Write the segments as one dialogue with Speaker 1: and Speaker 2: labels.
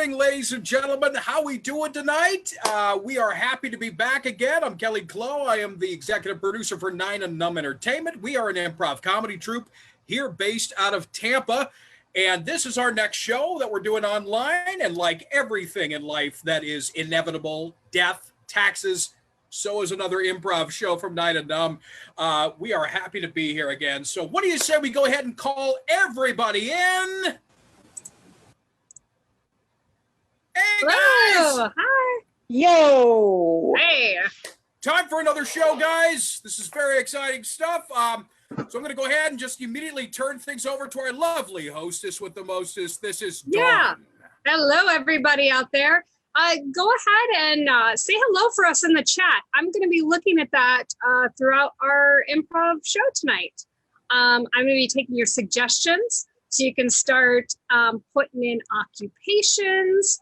Speaker 1: evening, ladies and gentlemen. How we doing tonight? We are happy to be back again. I'm Kelly Clough. I am the executive producer for NUMB Entertainment. We are an improv comedy troupe here based out of Tampa. And this is our next show that we're doing online. And like everything in life that is inevitable, death, taxes, so is another improv show from NUMB. We are happy to be here again. So what do you say we go ahead and call everybody in? Hey, guys!
Speaker 2: Hello. Hi!
Speaker 3: Yo!
Speaker 2: Hey!
Speaker 1: Time for another show, guys. This is very exciting stuff. So I'm going to go ahead and just immediately turn things over to our lovely hostess with the mostest. This is Dawn.
Speaker 2: Yeah. Hello, everybody out there. Go ahead and say hello for us in the chat. I'm going to be looking at that throughout our improv show tonight. I'm going to be taking your suggestions so you can start putting in occupations,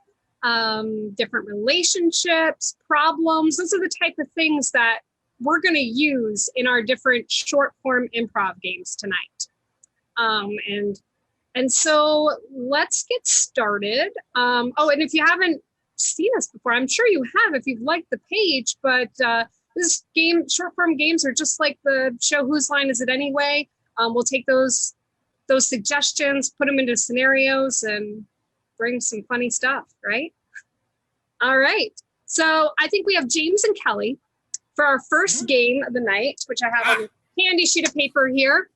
Speaker 2: different relationships, problems. Those are the type of things that we're going to use in our different short form improv games tonight. And so let's get started. And if you haven't seen us before, I'm sure you have if you've liked the page, but this game, short form games are just like the show Whose Line Is It Anyway? We'll take those suggestions, put them into scenarios, and bring some funny stuff, right? All right. So I think we have James and Kelly for our first game of the night, which I have on a handy sheet of paper here,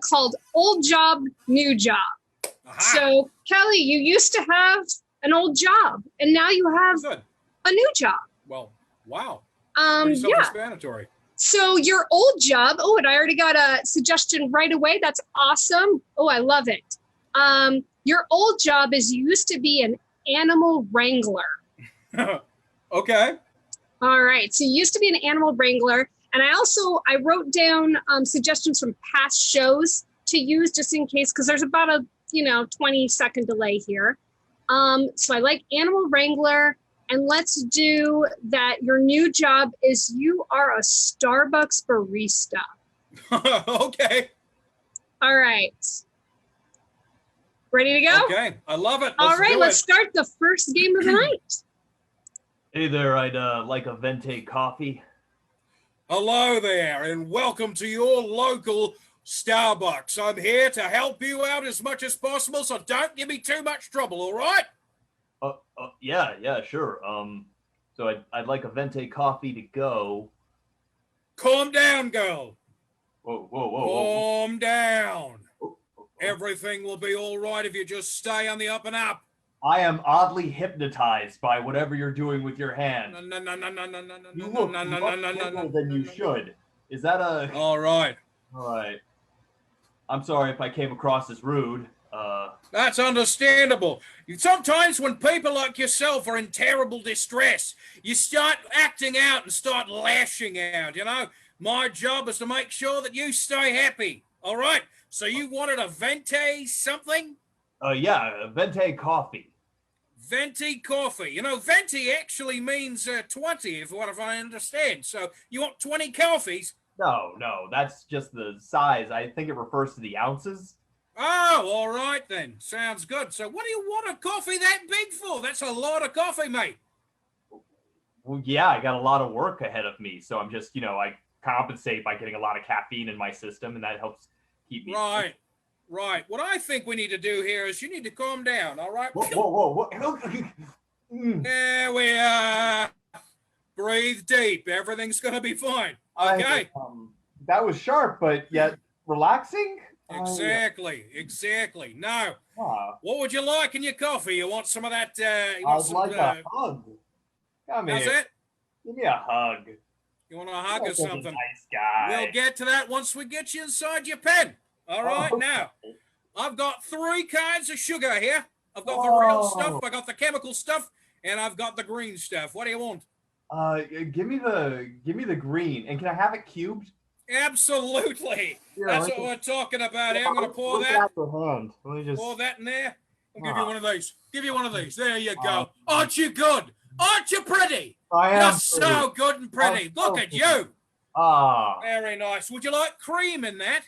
Speaker 2: called Old Job, New Job. So Kelly, you used to have an old job, and now you have a new job.
Speaker 1: Well, wow.
Speaker 2: Yeah.
Speaker 1: Self-explanatory.
Speaker 2: So your old job, and I already got a suggestion right away. That's awesome. Oh, I love it. Your old job is you used to be an animal wrangler.
Speaker 1: Okay.
Speaker 2: All right. So you used to be an animal wrangler. And I wrote down suggestions from past shows to use just in case, because there's about a 20-second delay here. So I like animal wrangler. And let's do that. Your new job is you are a Starbucks barista.
Speaker 1: Okay.
Speaker 2: All right. Ready to go?
Speaker 1: Okay. I love it.
Speaker 2: All right. Let's start the first game of the night.
Speaker 4: Hey there. I'd like a venti coffee.
Speaker 1: Hello there, and welcome to your local Starbucks. I'm here to help you out as much as possible, so don't give me too much trouble, all right?
Speaker 4: Yeah, sure. So I'd like a venti coffee to go.
Speaker 1: Calm down, girl.
Speaker 4: Whoa.
Speaker 1: Calm down.
Speaker 4: Whoa.
Speaker 1: Everything will be all right if you just stay on the up and up.
Speaker 4: I am oddly hypnotized by whatever you're doing with your hand.
Speaker 1: No.
Speaker 4: You look much bigger than you should. Is that a...
Speaker 1: All right.
Speaker 4: All right. I'm sorry if I came across as rude.
Speaker 1: That's understandable. Sometimes when people like yourself are in terrible distress, you start acting out and start lashing out, My job is to make sure that you stay happy, all right? So you wanted a venti something?
Speaker 4: Yeah, a venti coffee.
Speaker 1: Venti coffee. Venti actually means 20, if I understand. So you want 20 coffees?
Speaker 4: No, that's just the size. I think it refers to the ounces.
Speaker 1: Oh, all right then. Sounds good. So what do you want a coffee that big for? That's a lot of coffee, mate.
Speaker 4: Well, yeah, I got a lot of work ahead of me. So I'm just, I compensate by getting a lot of caffeine in my system, and that helps keep me...
Speaker 1: Right. What I think we need to do here is you need to calm down, all right?
Speaker 4: Whoa.
Speaker 1: There we are. Breathe deep. Everything's going to be fine. Okay?
Speaker 4: That was sharp, but yet relaxing?
Speaker 1: Exactly. Now, what would you like in your coffee? You want some of that?
Speaker 4: I'd like a hug. Come here.
Speaker 1: How's it?
Speaker 4: Give me a hug.
Speaker 1: You want a hug or something?
Speaker 4: Nice guy.
Speaker 1: We'll get to that once we get you inside your pen. All right, Now, I've got 3 kinds of sugar here. I've got the real stuff, I got the chemical stuff, and I've got the green stuff. What do you want?
Speaker 4: Give me the green, and can I have it cubed?
Speaker 1: Absolutely.
Speaker 4: Yeah,
Speaker 1: That's what we're talking about here. I'm going to pour that.
Speaker 4: Let me just...
Speaker 1: Pour that in there. I'll give you one of these. There you go. Aren't you good? Aren't you pretty?
Speaker 4: I am.
Speaker 1: You're so good and pretty. Look at you. Very nice. Would you like cream in that?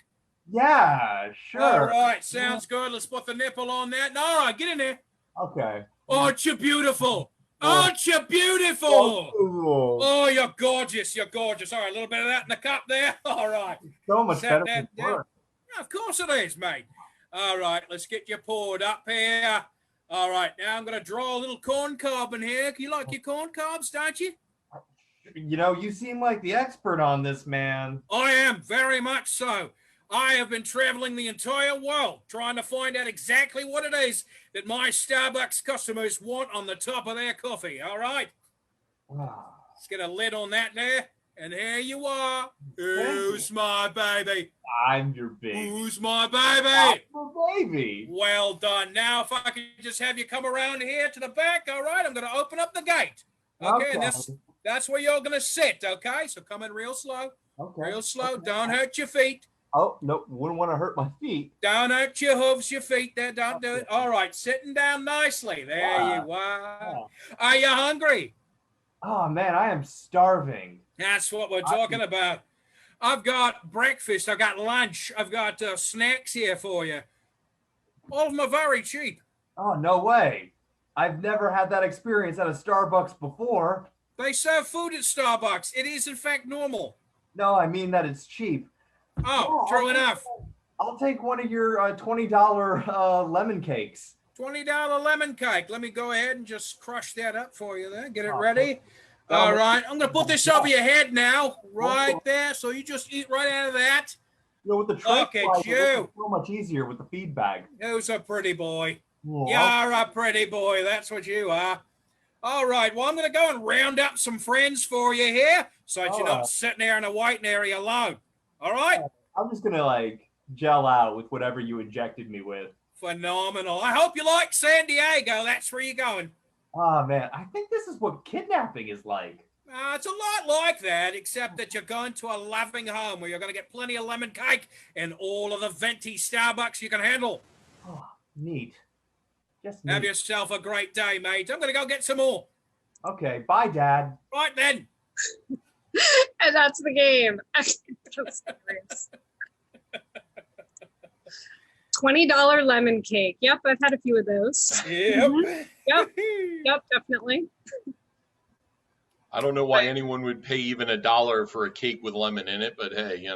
Speaker 4: Yeah, sure.
Speaker 1: All right, sounds good. Let's put the nipple on that. All right, get in there.
Speaker 4: Okay.
Speaker 1: Aren't you beautiful? Aren't you beautiful?
Speaker 4: Oh,
Speaker 1: Oh, you're gorgeous. You're gorgeous. All right, a little bit of that in the cup there. All right.
Speaker 4: so much
Speaker 1: Set
Speaker 4: better
Speaker 1: that
Speaker 4: than
Speaker 1: down.
Speaker 4: work.
Speaker 1: Yeah, of course it is, mate. All right, let's get you poured up here. All right, now I'm going to draw a little corn cob in here. You like your corn cobs, don't you?
Speaker 4: You know, you seem like the expert on this, man.
Speaker 1: I am, very much so. I have been traveling the entire world trying to find out exactly what it is that my Starbucks customers want on the top of their coffee. All right? Let's get a lid on that there. And here you are. Who's my baby?
Speaker 4: I'm your baby.
Speaker 1: Who's my baby?
Speaker 4: I'm your baby.
Speaker 1: Well done. Now, if I could just have you come around here to the back, all right? I'm going to open up the gate. Okay, and that's where you're going to sit, okay? So come in real slow.
Speaker 4: Okay.
Speaker 1: Real slow. Don't hurt your feet.
Speaker 4: Oh, no, wouldn't want to hurt my feet.
Speaker 1: Don't hurt your hooves, your feet there. Don't do it. All right, sitting down nicely. There you are. Are you hungry?
Speaker 4: Oh, man, I am starving.
Speaker 1: That's what we're talking about. I've got breakfast. I've got lunch. I've got snacks here for you. All of them are very cheap.
Speaker 4: Oh, no way. I've never had that experience at a Starbucks before.
Speaker 1: They serve food at Starbucks. It is, in fact, normal.
Speaker 4: No, I mean that it's cheap.
Speaker 1: Oh, true enough.
Speaker 4: I'll take one of your $20 lemon cakes.
Speaker 1: $20 lemon cake. Let me go ahead and just crush that up for you there. Get it ready. All right. I'm going to put this over your head now. Right there. So you just eat right out of that.
Speaker 4: You know, with the tray
Speaker 1: Okay,
Speaker 4: it's
Speaker 1: Joe.
Speaker 4: so much easier with the feed bag.
Speaker 1: Who's a pretty boy?
Speaker 4: Oh,
Speaker 1: You're a pretty boy. That's what you are. All right. Well, I'm going to go and round up some friends for you here so that you're not sitting there in a waiting area alone. All right?
Speaker 4: I'm just going to, gel out with whatever you injected me with.
Speaker 1: Phenomenal. I hope you like San Diego. That's where you're going.
Speaker 4: Oh, man. I think this is what kidnapping is like.
Speaker 1: It's a lot like that, except that you're going to a loving home where you're going to get plenty of lemon cake and all of the venti Starbucks you can handle.
Speaker 4: Oh, neat. Just neat.
Speaker 1: Have yourself a great day, mate. I'm going to go get some more.
Speaker 4: Okay. Bye, Dad.
Speaker 1: Right then.
Speaker 2: And that's the game. That's hilarious. $20 lemon cake. Yep, I've had a few of those.
Speaker 1: Yep.
Speaker 2: Yep, definitely.
Speaker 3: I don't know why anyone would pay even $1 for a cake with lemon in it, but hey,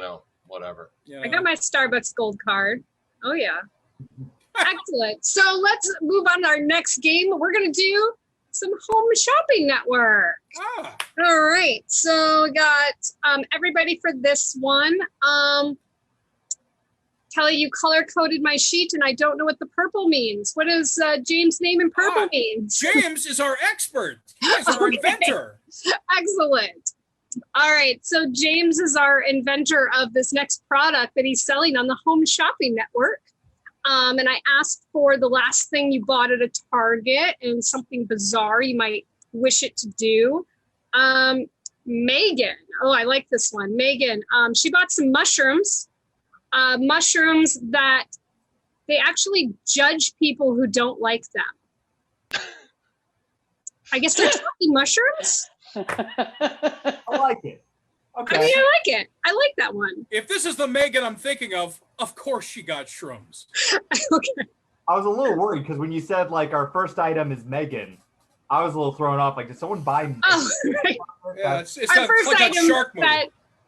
Speaker 3: whatever.
Speaker 2: I got my Starbucks gold card. Oh, yeah. Excellent. So let's move on to our next game. We're going to do some home shopping network. All right. So we got everybody for this one. Kelly, you color-coded my sheet, and I don't know what the purple means. What does James' name in purple means?
Speaker 1: James is our expert. He is our inventor.
Speaker 2: Excellent. All right. So James is our inventor of this next product that he's selling on the Home Shopping Network. And I asked for the last thing you bought at a Target and something bizarre you might wish it to do. Megan. Oh, I like this one. Megan. She bought some mushrooms. Mushrooms that they actually judge people who don't like them. I guess they're talking mushrooms.
Speaker 4: I like it. Okay.
Speaker 2: I mean, I like it. I like that one.
Speaker 1: If this is the Megan I'm thinking of course she got shrooms.
Speaker 2: Okay.
Speaker 4: I was a little worried because when you said our first item is Megan, I was a little thrown off. Did someone buy Megan?
Speaker 2: Oh, right.
Speaker 1: Yeah, it's
Speaker 2: Our first
Speaker 1: like
Speaker 2: item
Speaker 1: a shark movie.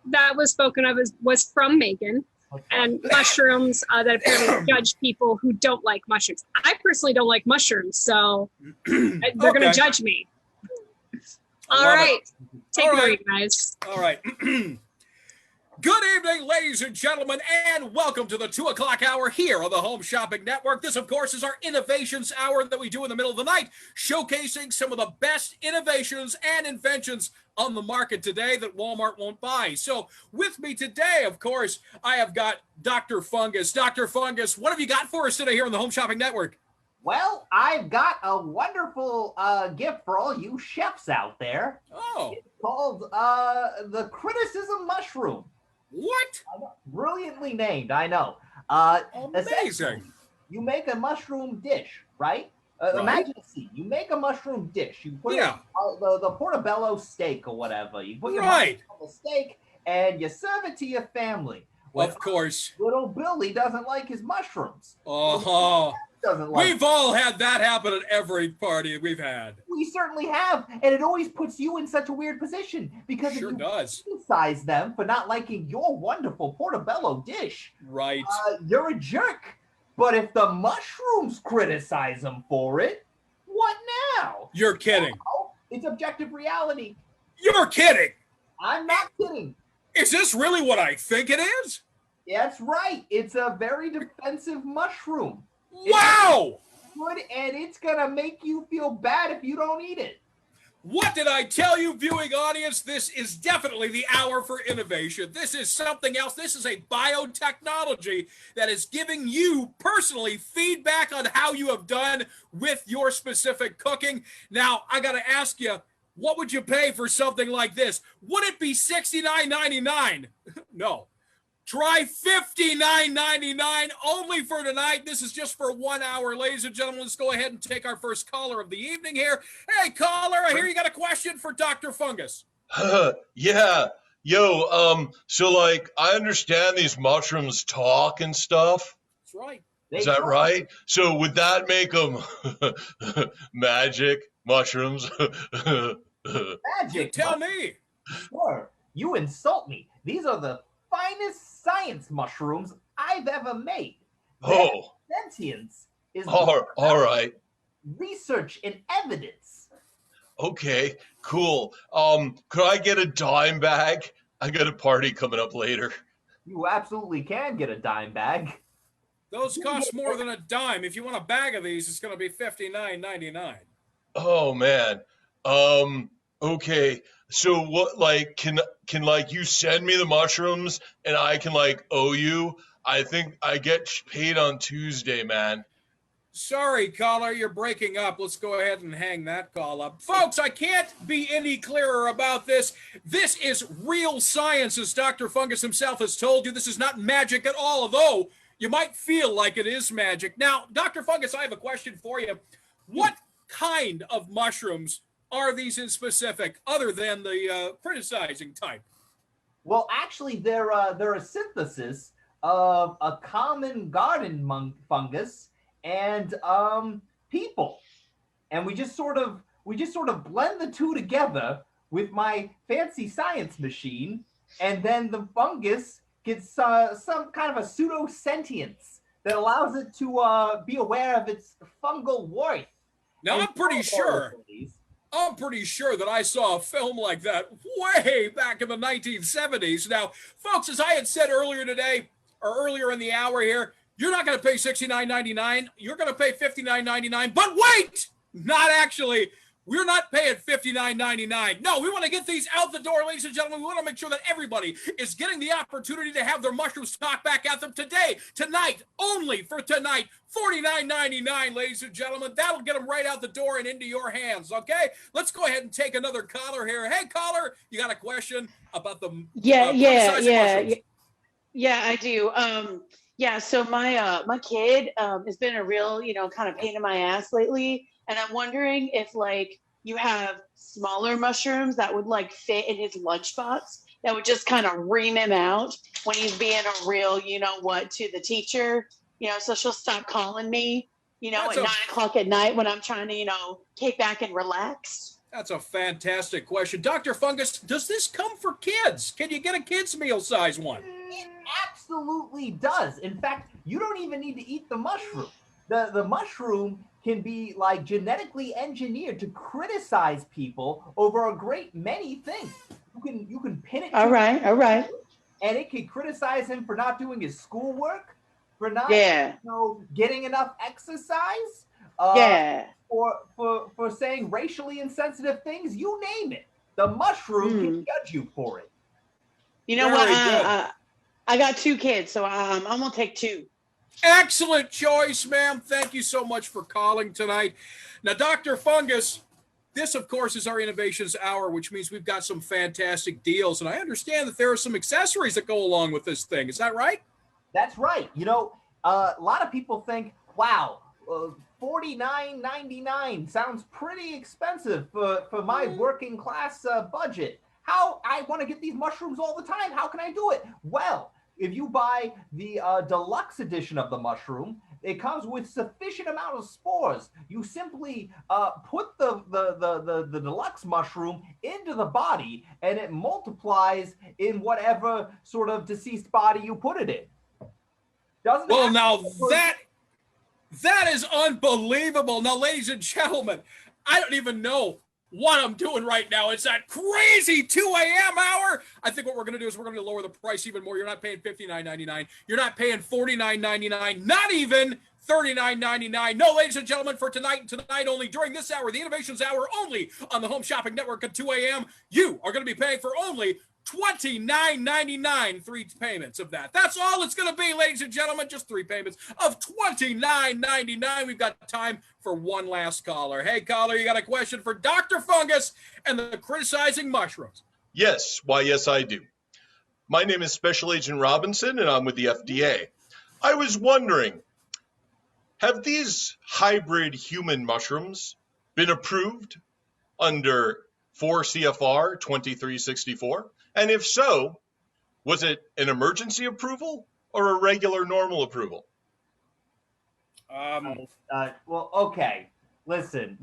Speaker 2: that was spoken of was from Megan.
Speaker 4: Okay.
Speaker 2: And mushrooms that apparently judge people who don't like mushrooms. I personally don't like mushrooms, so they're going to judge me. All right. Take it away, guys.
Speaker 1: All right. Good evening, ladies and gentlemen, and welcome to the 2 o'clock hour here on the Home Shopping Network. This, of course, is our innovations hour that we do in the middle of the night, showcasing some of the best innovations and inventions on the market today that Walmart won't buy. So with me today, of course, I have got Dr. Fungus. Dr. Fungus, what have you got for us today here on the Home Shopping Network?
Speaker 5: Well, I've got a wonderful gift for all you chefs out there.
Speaker 1: Oh.
Speaker 5: It's called the Criticism Mushroom.
Speaker 1: What?
Speaker 5: Brilliantly named, I know.
Speaker 1: Amazing.
Speaker 5: You make a mushroom dish, right? Imagine a scene. You make a mushroom dish. You put it the portobello steak or whatever. You put your mushroom on the steak and you serve it to your family.
Speaker 1: Of course.
Speaker 5: Little Billy doesn't like his mushrooms.
Speaker 1: Oh.
Speaker 5: doesn't like
Speaker 1: We've all had that happen at every party we've had.
Speaker 5: We certainly have, and it always puts you in such a weird position because
Speaker 1: Sure
Speaker 5: if you
Speaker 1: does.
Speaker 5: criticize them for not liking your wonderful portobello dish,
Speaker 1: Right.
Speaker 5: you're a jerk. But if the mushrooms criticize them for it, what now?
Speaker 1: You're kidding.
Speaker 5: Well, it's objective reality.
Speaker 1: You're kidding.
Speaker 5: I'm not kidding.
Speaker 1: Is this really what I think it is?
Speaker 5: That's right. It's a very defensive mushroom.
Speaker 1: Wow!
Speaker 5: It's good, and it's gonna make you feel bad if you don't eat it.
Speaker 1: What did I tell you, viewing audience? This is definitely the hour for innovation. This is something else. This is a biotechnology that is giving you personally feedback on how you have done with your specific cooking. Now, I got to ask you, what would you pay for something like this? Would it be $69.99? No. Try $59.99 only for tonight. This is just for 1 hour, ladies and gentlemen. Let's go ahead and take our first caller of the evening here. Hey, caller, I hear you got a question for Dr. Fungus.
Speaker 3: Yeah. Yo, so like I understand these mushrooms talk and stuff.
Speaker 1: That's right.
Speaker 3: Is that right? So would that make them magic mushrooms?
Speaker 5: Magic.
Speaker 1: Tell me.
Speaker 5: Sure. You insult me. These are the finest science mushrooms I've ever made.
Speaker 3: Oh.
Speaker 5: Their sentience is
Speaker 3: All right.
Speaker 5: research and evidence.
Speaker 3: Okay, cool. Could I get a dime bag? I got a party coming up later.
Speaker 5: You absolutely can get a dime bag.
Speaker 1: Those cost more than a dime. If you want a bag of these, it's going to be $59.99.
Speaker 3: Oh man. Okay. So what, like, can like you send me the mushrooms and I can like owe you? I think I get paid on Tuesday, man.
Speaker 1: Sorry, caller, you're breaking up. Let's go ahead and hang that call up. Folks, I can't be any clearer about this. This is real science, as Dr. Fungus himself has told you. This is not magic at all, although you might feel like it is magic. Now, Dr. Fungus, I have a question for you. What kind of mushrooms are these in specific, other than the criticizing type?
Speaker 5: Well, actually, they're a synthesis of a common garden fungus and people, and we just sort of blend the two together with my fancy science machine, and then the fungus gets some kind of a pseudo sentience that allows it to be aware of its fungal worth.
Speaker 1: Now, I'm pretty sure that I saw a film like that way back in the 1970s. Now, folks, as I had said earlier today, or earlier in the hour here, you're not going to pay $69.99. You're going to pay $59.99. But wait, not actually. We're not paying $59.99. No, we want to get these out the door, ladies and gentlemen. We want to make sure that everybody is getting the opportunity to have their mushrooms talk back at them today, tonight, only for tonight. $49.99, ladies and gentlemen. That'll get them right out the door and into your hands, okay? Let's go ahead and take another caller here. Hey, caller, you got a question about the mushrooms?
Speaker 6: Yeah, I do. So my kid has been a real, kind of pain in my ass lately. And I'm wondering if like you have smaller mushrooms that would like fit in his lunchbox that would just kind of ream him out when he's being a real, to the teacher, so she'll stop calling me, at 9 o'clock at night when I'm trying to, kick back and relax.
Speaker 1: That's a fantastic question. Dr. Fungus, does this come for kids? Can you get a kid's meal size one?
Speaker 5: It absolutely does. In fact, you don't even need to eat the mushroom. The mushroom can be like genetically engineered to criticize people over a great many things. You can pin it. All right. And it can criticize him for not doing his schoolwork, for not getting enough exercise. For saying racially insensitive things. You name it. The mushroom can judge you for it.
Speaker 6: You know what? I got 2 kids, so I'm gonna take 2.
Speaker 1: Excellent choice, ma'am. Thank you so much for calling tonight. Now, Dr. Fungus, this, of course, is our Innovations Hour, which means we've got some fantastic deals. And I understand that there are some accessories that go along with this thing. Is that right?
Speaker 5: That's right. A lot of people think, wow, $49.99 sounds pretty expensive for my working class budget. How I want to get these mushrooms all the time. How can I do it? Well, if you buy the deluxe edition of the mushroom, It comes with sufficient amount of spores. You simply put the deluxe mushroom into the body, and it multiplies in whatever sort of deceased body you put it in.
Speaker 1: Well, now that is unbelievable. Now, ladies and gentlemen, I don't even know what I'm doing right now. It's that crazy 2 a.m. hour. I think what we're going to do is we're going to lower the price even more. You're not paying $59.99. You're not paying $49.99. Not even $39.99. No, ladies and gentlemen, for tonight and tonight only, during this hour, the Innovations Hour only on the Home Shopping Network at 2 a.m., you are going to be paying for only $29.99, 3 payments of that. That's all it's going to be, ladies and gentlemen, just 3 payments of $29.99. We've got time for one last caller. Hey, caller, you got a question for Dr. Fungus and the criticizing mushrooms?
Speaker 3: Yes, why, yes, I do. My name is Special Agent Robinson, and I'm with the FDA. I was wondering, have these hybrid human mushrooms been approved under 4 CFR 2364? And if so, was it an emergency approval or a regular normal approval?
Speaker 5: Well, okay. Listen,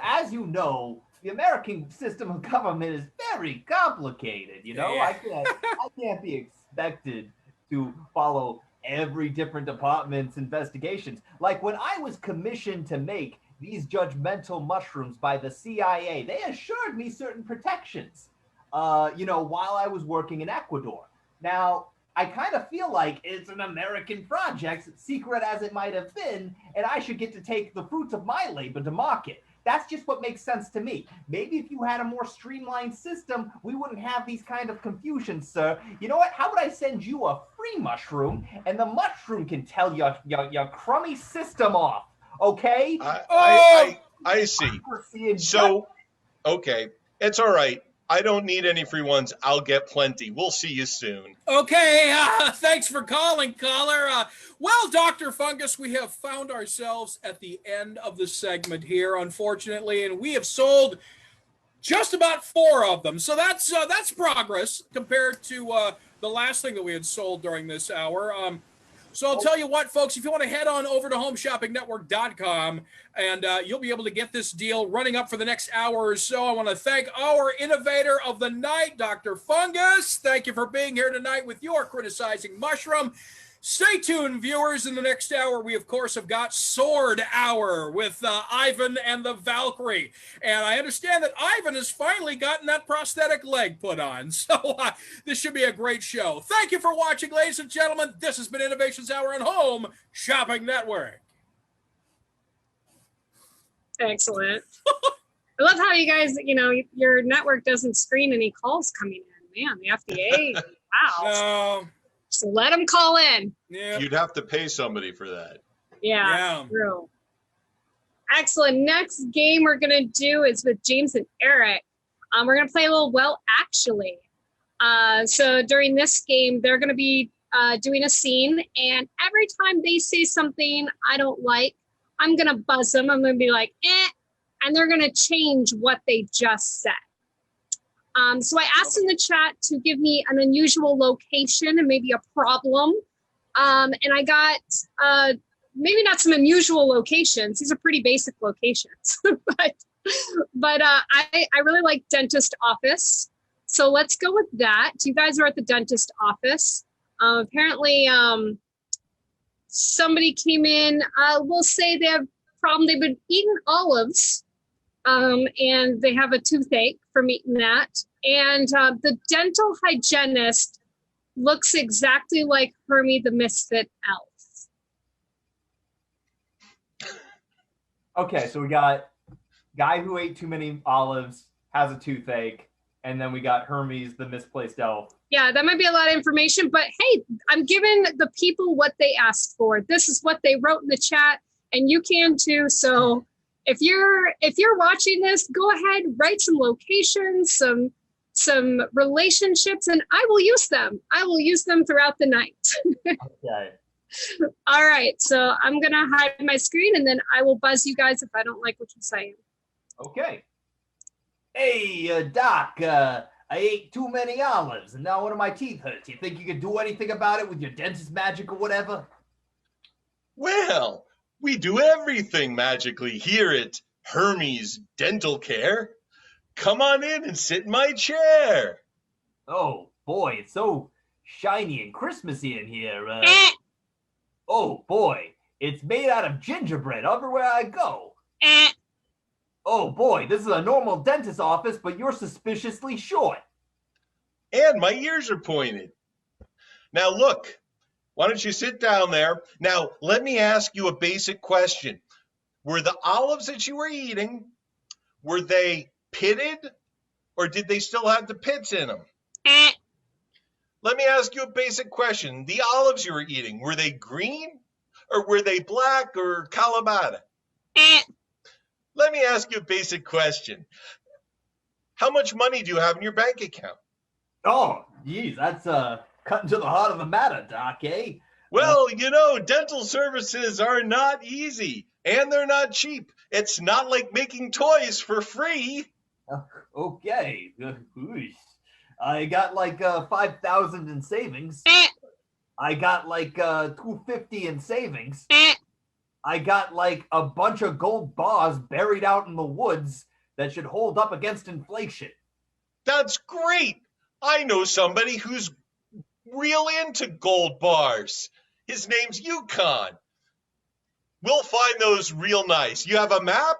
Speaker 5: as you know, the American system of government is very complicated. You know,
Speaker 1: Yeah.
Speaker 5: I can't be expected to follow every different department's investigations. Like when I was commissioned to make these judgmental mushrooms by the CIA, they assured me certain protections, while I was working in Ecuador. Now, I kind of feel like it's an American project, secret as it might have been, and I should get to take the fruits of my labor to market. That's just what makes sense to me. Maybe if you had a more streamlined system, we wouldn't have these kind of confusions, sir. You know what? How would I send you a free mushroom, and the mushroom can tell your crummy system off, okay?
Speaker 3: I see. So, okay, it's all right. I don't need any free ones. I'll get plenty. We'll see you soon.
Speaker 1: Okay, thanks for calling, caller. Well, Dr. Fungus, we have found ourselves at the end of the segment here, unfortunately, and we have sold just about 4 of them. So that's progress compared to the last thing that we had sold during this hour. So I'll tell you what, folks, if you want to head on over to homeshoppingnetwork.com and you'll be able to get this deal running up for the next hour or so. I want to thank our innovator of the night, Dr. Fungus. Thank you for being here tonight with your criticizing mushroom. Stay tuned, viewers. In the next hour, we, of course, have got Sword Hour with Ivan and the Valkyrie. And I understand that Ivan has finally gotten that prosthetic leg put on. So this should be a great show. Thank you for watching, ladies and gentlemen. This has been Innovations Hour on Home Shopping Network.
Speaker 2: Excellent. I love how you guys, your network doesn't screen any calls coming in. Man, the FDA, wow. So let them call in.
Speaker 1: Yeah.
Speaker 3: You'd have to pay somebody for that.
Speaker 2: Yeah. True. Excellent. Next game we're going to do is with James and Eric. We're going to play a little Well Actually. So during this game, they're going to be doing a scene, and every time they say something I don't like, I'm going to buzz them. I'm going to be like, and they're going to change what they just said. So I asked in the chat to give me an unusual location and maybe a problem. And I got maybe not some unusual locations. These are pretty basic locations. but I really like dentist office. So let's go with that. You guys are at the dentist office. Apparently somebody came in. We'll say they have a problem. They've been eating olives. And they have a toothache from eating that. And the dental hygienist looks exactly like Hermie the Misfit Elf.
Speaker 5: Okay, so we got guy who ate too many olives, has a toothache, and then we got Hermes the misplaced elf.
Speaker 2: Yeah, that might be a lot of information, but hey, I'm giving the people what they asked for. This is what they wrote in the chat, and you can too. So if you're watching this, go ahead, write some locations, some relationships, and I will use them. I will use them throughout the night.
Speaker 5: Okay.
Speaker 2: All right, so I'm gonna hide my screen, and then I will buzz you guys if I don't like what you're saying.
Speaker 5: Okay. Hey, Doc, I ate too many olives, and now one of my teeth hurts. You think you could do anything about it with your dentist magic or whatever?
Speaker 3: Well, we do everything magically here at Hermes Dental Care. Come on in and sit in my chair.
Speaker 5: Oh boy, it's so shiny and Christmassy in here. Oh boy, it's made out of gingerbread everywhere I go. Oh boy, this is a normal dentist's office, but you're suspiciously short.
Speaker 3: And my ears are pointed. Now look, why don't you sit down there? Now, let me ask you a basic question. Were the olives that you were eating, were they pitted, or did they still have the pits in them? Let me ask you a basic question. The olives you were eating, were they green, or were they black or Kalamata? Let me ask you a basic question. How much money do you have in your bank account?
Speaker 5: Oh, geez, that's cutting to the heart of the matter, Doc, eh?
Speaker 3: Well, dental services are not easy, and they're not cheap. It's not like making toys for free.
Speaker 5: Okay. I got like 5,000 in savings. I got like 250 in savings. I got like a bunch of gold bars buried out in the woods that should hold up against inflation.
Speaker 3: That's great. I know somebody who's real into gold bars. His name's Yukon. We'll find those real nice. You have a map?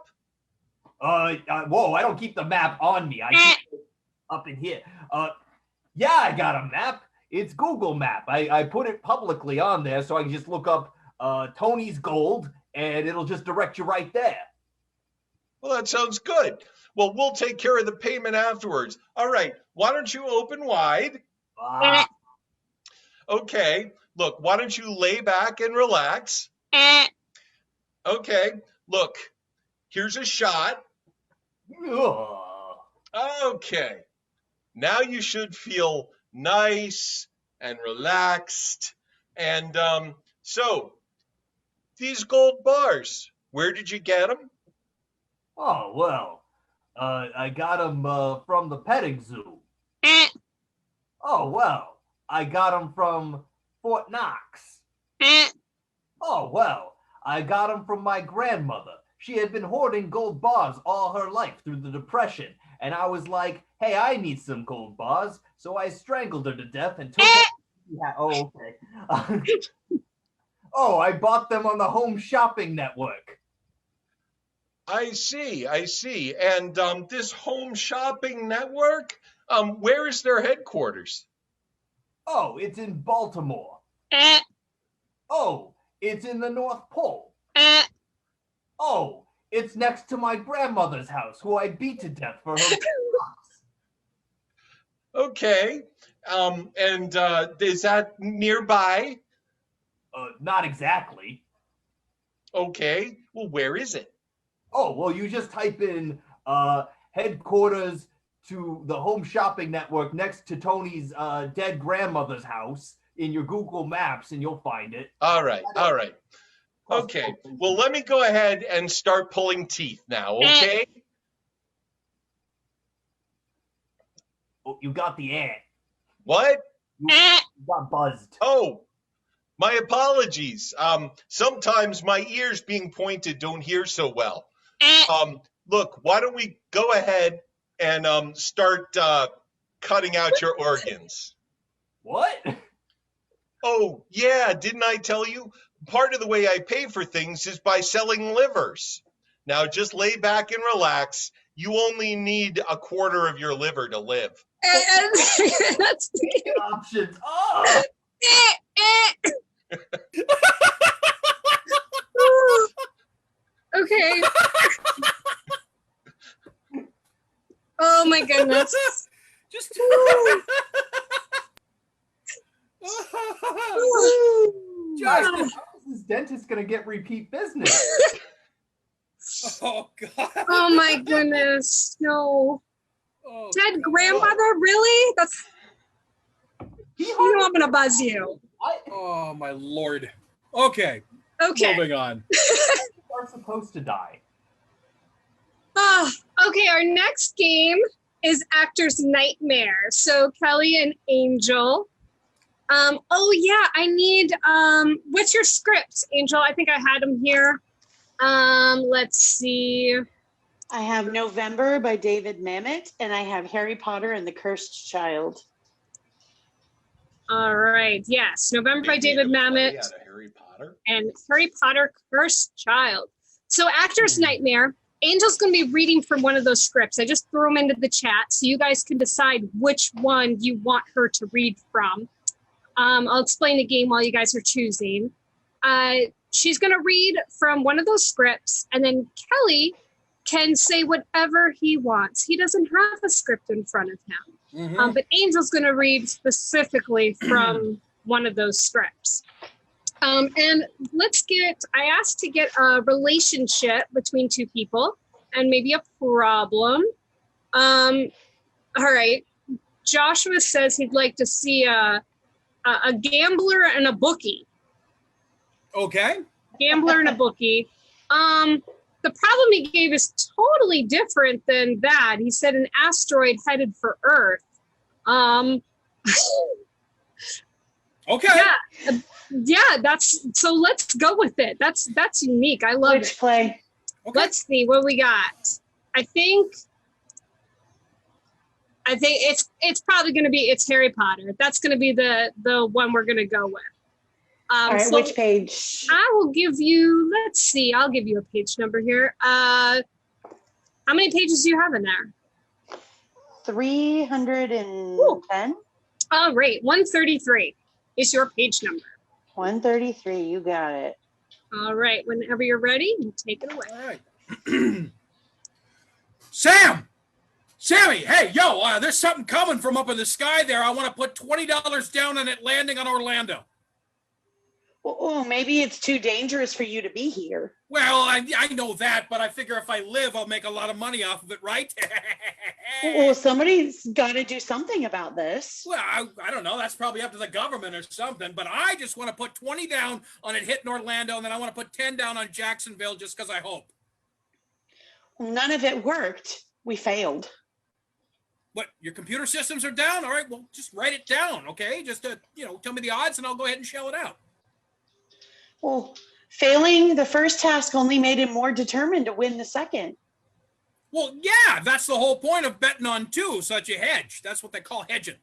Speaker 5: Whoa, I don't keep the map on me. I keep it up in here. Yeah, I got a map. It's Google Map. I put it publicly on there so I can just look up Tony's Gold, and it'll just direct you right there.
Speaker 3: Well, that sounds good. Well, we'll take care of the payment afterwards. All right, why don't you open wide? Okay, look, why don't you lay back and relax? Okay, look, here's a shot. Okay, now you should feel nice and relaxed. And so, these gold bars, where did you get them?
Speaker 5: Oh, well, I got them from the petting zoo. Oh, well, I got them from Fort Knox. Oh, well, I got them from my grandmother. She had been hoarding gold bars all her life through the Depression. And I was like, hey, I need some gold bars. So I strangled her to death and took her. Yeah, oh, okay. Oh, I bought them on the Home Shopping Network.
Speaker 3: I see. And this Home Shopping Network, where is their headquarters?
Speaker 5: Oh, it's in Baltimore. Oh, it's in the North Pole. Oh, it's next to my grandmother's house, who I beat to death for her.
Speaker 3: Okay. And is that nearby?
Speaker 5: Not exactly.
Speaker 3: Okay. Well, where is it?
Speaker 5: Oh, well, you just type in headquarters to the Home Shopping Network next to Tony's dead grandmother's house in your Google Maps, and you'll find it.
Speaker 3: All right. Okay. Well, let me go ahead and start pulling teeth now, okay?
Speaker 5: Oh, you got the ant.
Speaker 3: What?
Speaker 5: You got buzzed.
Speaker 3: Oh, my apologies. Sometimes my ears being pointed don't hear so well. Look, why don't we go ahead and start cutting out your organs?
Speaker 5: What?
Speaker 3: Oh, yeah, didn't I tell you? Part of the way I pay for things is by selling livers. Now, just lay back and relax. You only need a quarter of your liver to live.
Speaker 2: That's
Speaker 5: Options. Oh!
Speaker 2: Okay. Oh my goodness.
Speaker 1: Just
Speaker 5: Josh, how is this dentist gonna get repeat business?
Speaker 1: oh god.
Speaker 2: Oh my goodness. No.
Speaker 1: Oh,
Speaker 2: Dead grandmother? Really? That's. You know I'm gonna buzz you.
Speaker 1: oh my lord. Okay.
Speaker 2: Okay.
Speaker 1: Moving on.
Speaker 5: Are supposed to die.
Speaker 2: Okay, our next game is Actor's Nightmare. So Kelly and Angel, Oh yeah, I need what's your script, Angel? I think I had them here. Let's see.
Speaker 6: I have November by David Mamet, and I have Harry Potter and the Cursed Child.
Speaker 2: All right. Yes, November by David Mamet
Speaker 1: Harry Potter
Speaker 2: and Harry Potter Cursed Child. So Actor's Nightmare. Angel's going to be reading from one of those scripts. I just threw them into the chat so you guys can decide which one you want her to read from. I'll explain the game while you guys are choosing. She's going to read from one of those scripts, and then Kelly can say whatever he wants. He doesn't have a script in front of him.
Speaker 1: Mm-hmm.
Speaker 2: But Angel's going to read specifically from one of those scripts. And I asked to get a relationship between two people and maybe a problem. All right. Joshua says he'd like to see a gambler and a bookie.
Speaker 1: Okay.
Speaker 2: Gambler and a bookie. The problem he gave is totally different than that. He said an asteroid headed for Earth.
Speaker 1: Okay.
Speaker 2: Yeah, so let's go with it. That's unique. I love
Speaker 6: Which
Speaker 2: it.
Speaker 6: play?
Speaker 1: Okay.
Speaker 2: Let's see what we got. I think it's probably going to be Harry Potter. That's going to be the one we're going to go with.
Speaker 6: All right,
Speaker 2: so
Speaker 6: which page?
Speaker 2: I will give you. Let's see. I'll give you a page number here. How many pages do you have in there?
Speaker 6: 310.
Speaker 2: All right, 133 is your page number.
Speaker 6: 133. You got it.
Speaker 2: All right, whenever you're ready, you take it away.
Speaker 1: All right. Sammy, hey, yo, there's something coming from up in the sky there. I want to put $20 down on it landing on Orlando.
Speaker 6: Oh, maybe it's too dangerous for you to be here.
Speaker 1: Well, I know that, but I figure if I live, I'll make a lot of money off of it, right?
Speaker 6: Well, somebody's got to do something about this.
Speaker 1: Well, I don't know. That's probably up to the government or something, but I just want to put 20 down on it hitting Orlando, and then I want to put 10 down on Jacksonville just because I hope.
Speaker 6: None of it worked. We failed.
Speaker 1: What, your computer systems are down? All right, well, just write it down, okay? Just, tell me the odds, and I'll go ahead and shell it out.
Speaker 6: Well, failing the first task only made him more determined to win the second.
Speaker 1: Well, yeah, that's the whole point of betting on two, such a hedge. That's what they call hedging.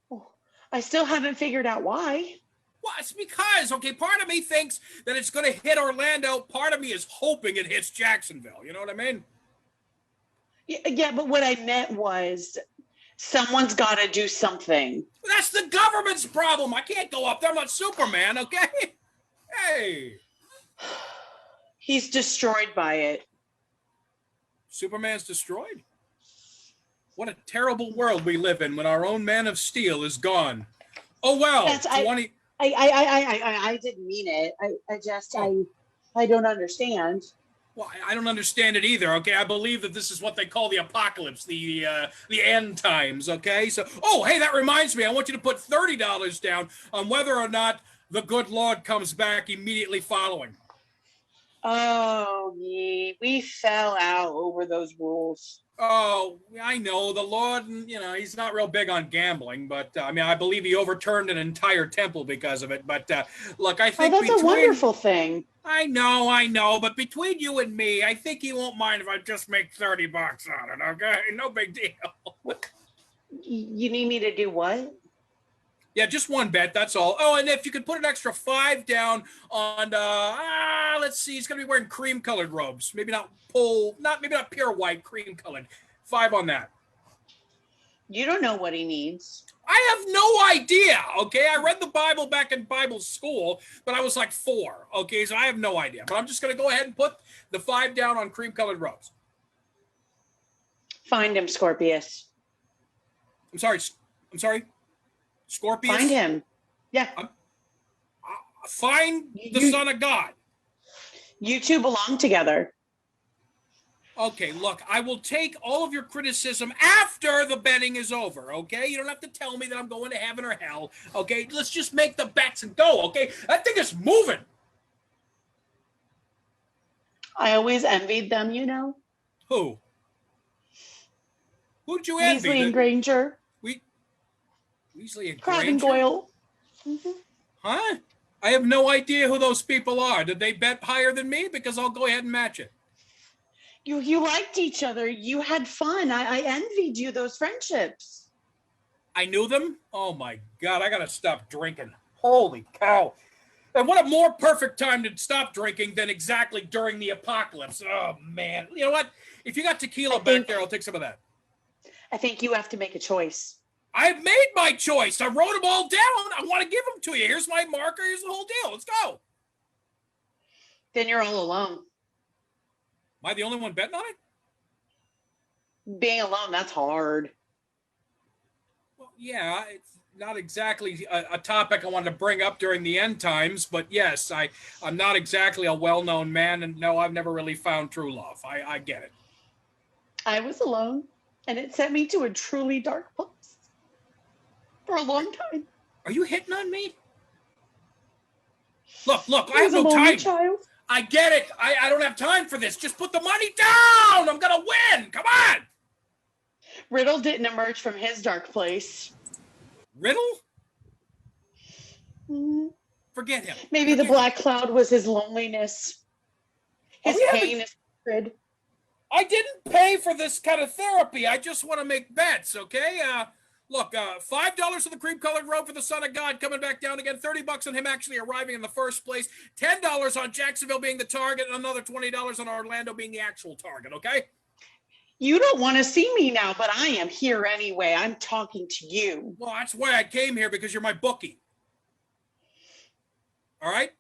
Speaker 6: Well, I still haven't figured out why.
Speaker 1: Well, it's because, part of me thinks that it's going to hit Orlando. Part of me is hoping it hits Jacksonville. You know what I mean?
Speaker 6: Yeah, but what I meant was someone's got to do something.
Speaker 1: That's the government's problem. I can't go up there. I'm not Superman, okay? Hey.
Speaker 6: He's destroyed by it.
Speaker 1: Superman's destroyed? What a terrible world we live in when our own Man of Steel is gone. Oh, well.
Speaker 6: I didn't mean it. I don't understand.
Speaker 1: Well, I don't understand it either, okay? I believe that this is what they call the apocalypse, the end times, okay? So, hey, that reminds me. I want you to put $30 down on whether or not the good Lord comes back immediately following.
Speaker 6: Oh, yeah. We fell out over those rules.
Speaker 1: Oh, I know. The Lord, he's not real big on gambling, but, I believe he overturned an entire temple because of it. But, look, I think
Speaker 6: that's a wonderful thing.
Speaker 1: I know, but between you and me, I think he won't mind if I just make $30 on it, okay? No big deal.
Speaker 6: You need me to do what?
Speaker 1: Yeah, just one bet, that's all. Oh, and if you could put an extra 5 down on, let's see, he's going to be wearing cream-colored robes. Maybe not pure white, cream-colored. 5 on that.
Speaker 6: You don't know what he needs.
Speaker 1: I have no idea, okay? I read the Bible back in Bible school, but I was like 4, okay? So I have no idea. But I'm just going to go ahead and put the 5 down on cream-colored robes.
Speaker 6: Find him, Scorpius.
Speaker 1: I'm sorry. Scorpius?
Speaker 6: Find him. Yeah.
Speaker 1: Find the Son of God.
Speaker 6: You two belong together.
Speaker 1: Okay, look, I will take all of your criticism after the betting is over, okay? You don't have to tell me that I'm going to heaven or hell, okay? Let's just make the bets and go, okay? That thing is moving.
Speaker 6: I always envied them,
Speaker 1: Who? Who'd you envy?
Speaker 6: Weasley and Granger.
Speaker 1: Weasley and
Speaker 6: Crab and
Speaker 1: Granger?
Speaker 6: Goyle. Mhm.
Speaker 1: Huh? I have no idea who those people are. Did they bet higher than me? Because I'll go ahead and match it.
Speaker 6: You liked each other. You had fun. I envied you those friendships.
Speaker 1: I knew them? Oh my God, I gotta stop drinking. Holy cow. And what a more perfect time to stop drinking than exactly during the apocalypse. Oh man. You know what? If you got tequila back there, I'll take some of that.
Speaker 6: I think you have to make a choice.
Speaker 1: I've made my choice. I wrote them all down. I want to give them to you. Here's my marker. Here's the whole deal. Let's go.
Speaker 6: Then you're all alone.
Speaker 1: Am I the only one betting on it?
Speaker 6: Being alone, that's hard.
Speaker 1: Well, yeah, it's not exactly a topic I wanted to bring up during the end times, but yes, I'm not exactly a well-known man, and no, I've never really found true love. I get it.
Speaker 6: I was alone, and it sent me to a truly dark place for a long time.
Speaker 1: Are you hitting on me? Look, I
Speaker 6: I
Speaker 1: have
Speaker 6: was a
Speaker 1: no
Speaker 6: lonely
Speaker 1: time.
Speaker 6: child.
Speaker 1: I get it. I don't have time for this. Just put the money down. I'm going to win. Come on.
Speaker 6: Riddle didn't emerge from his dark place.
Speaker 1: Riddle?
Speaker 6: Mhm.
Speaker 1: Forget him.
Speaker 6: Maybe the
Speaker 1: Forget
Speaker 6: black cloud was his loneliness. His
Speaker 1: Oh, yeah,
Speaker 6: pain is sacred.
Speaker 1: I didn't pay for this kind of therapy. I just want to make bets, okay? Look, $5 for the cream-colored robe for the Son of God coming back down again. $30 on him actually arriving in the first place. $10 on Jacksonville being the target, and another $20 on Orlando being the actual target, okay?
Speaker 6: You don't want to see me now, but I am here anyway. I'm talking to you.
Speaker 1: Well, that's why I came here, because you're my bookie. All right?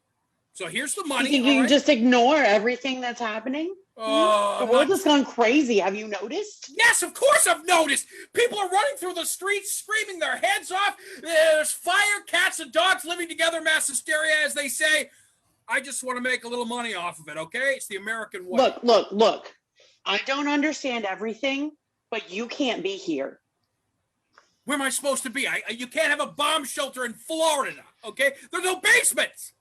Speaker 1: So here's the money.
Speaker 6: You think you can just ignore everything that's happening? The world has gone crazy. Have you noticed?
Speaker 1: Yes, of course I've noticed. People are running through the streets, screaming their heads off. There's fire, cats, and dogs living together, mass hysteria, as they say. I just want to make a little money off of it, okay? It's the American way.
Speaker 6: Look. I don't understand everything, but you can't be here.
Speaker 1: Where am I supposed to be? You can't have a bomb shelter in Florida, okay? There's no basements.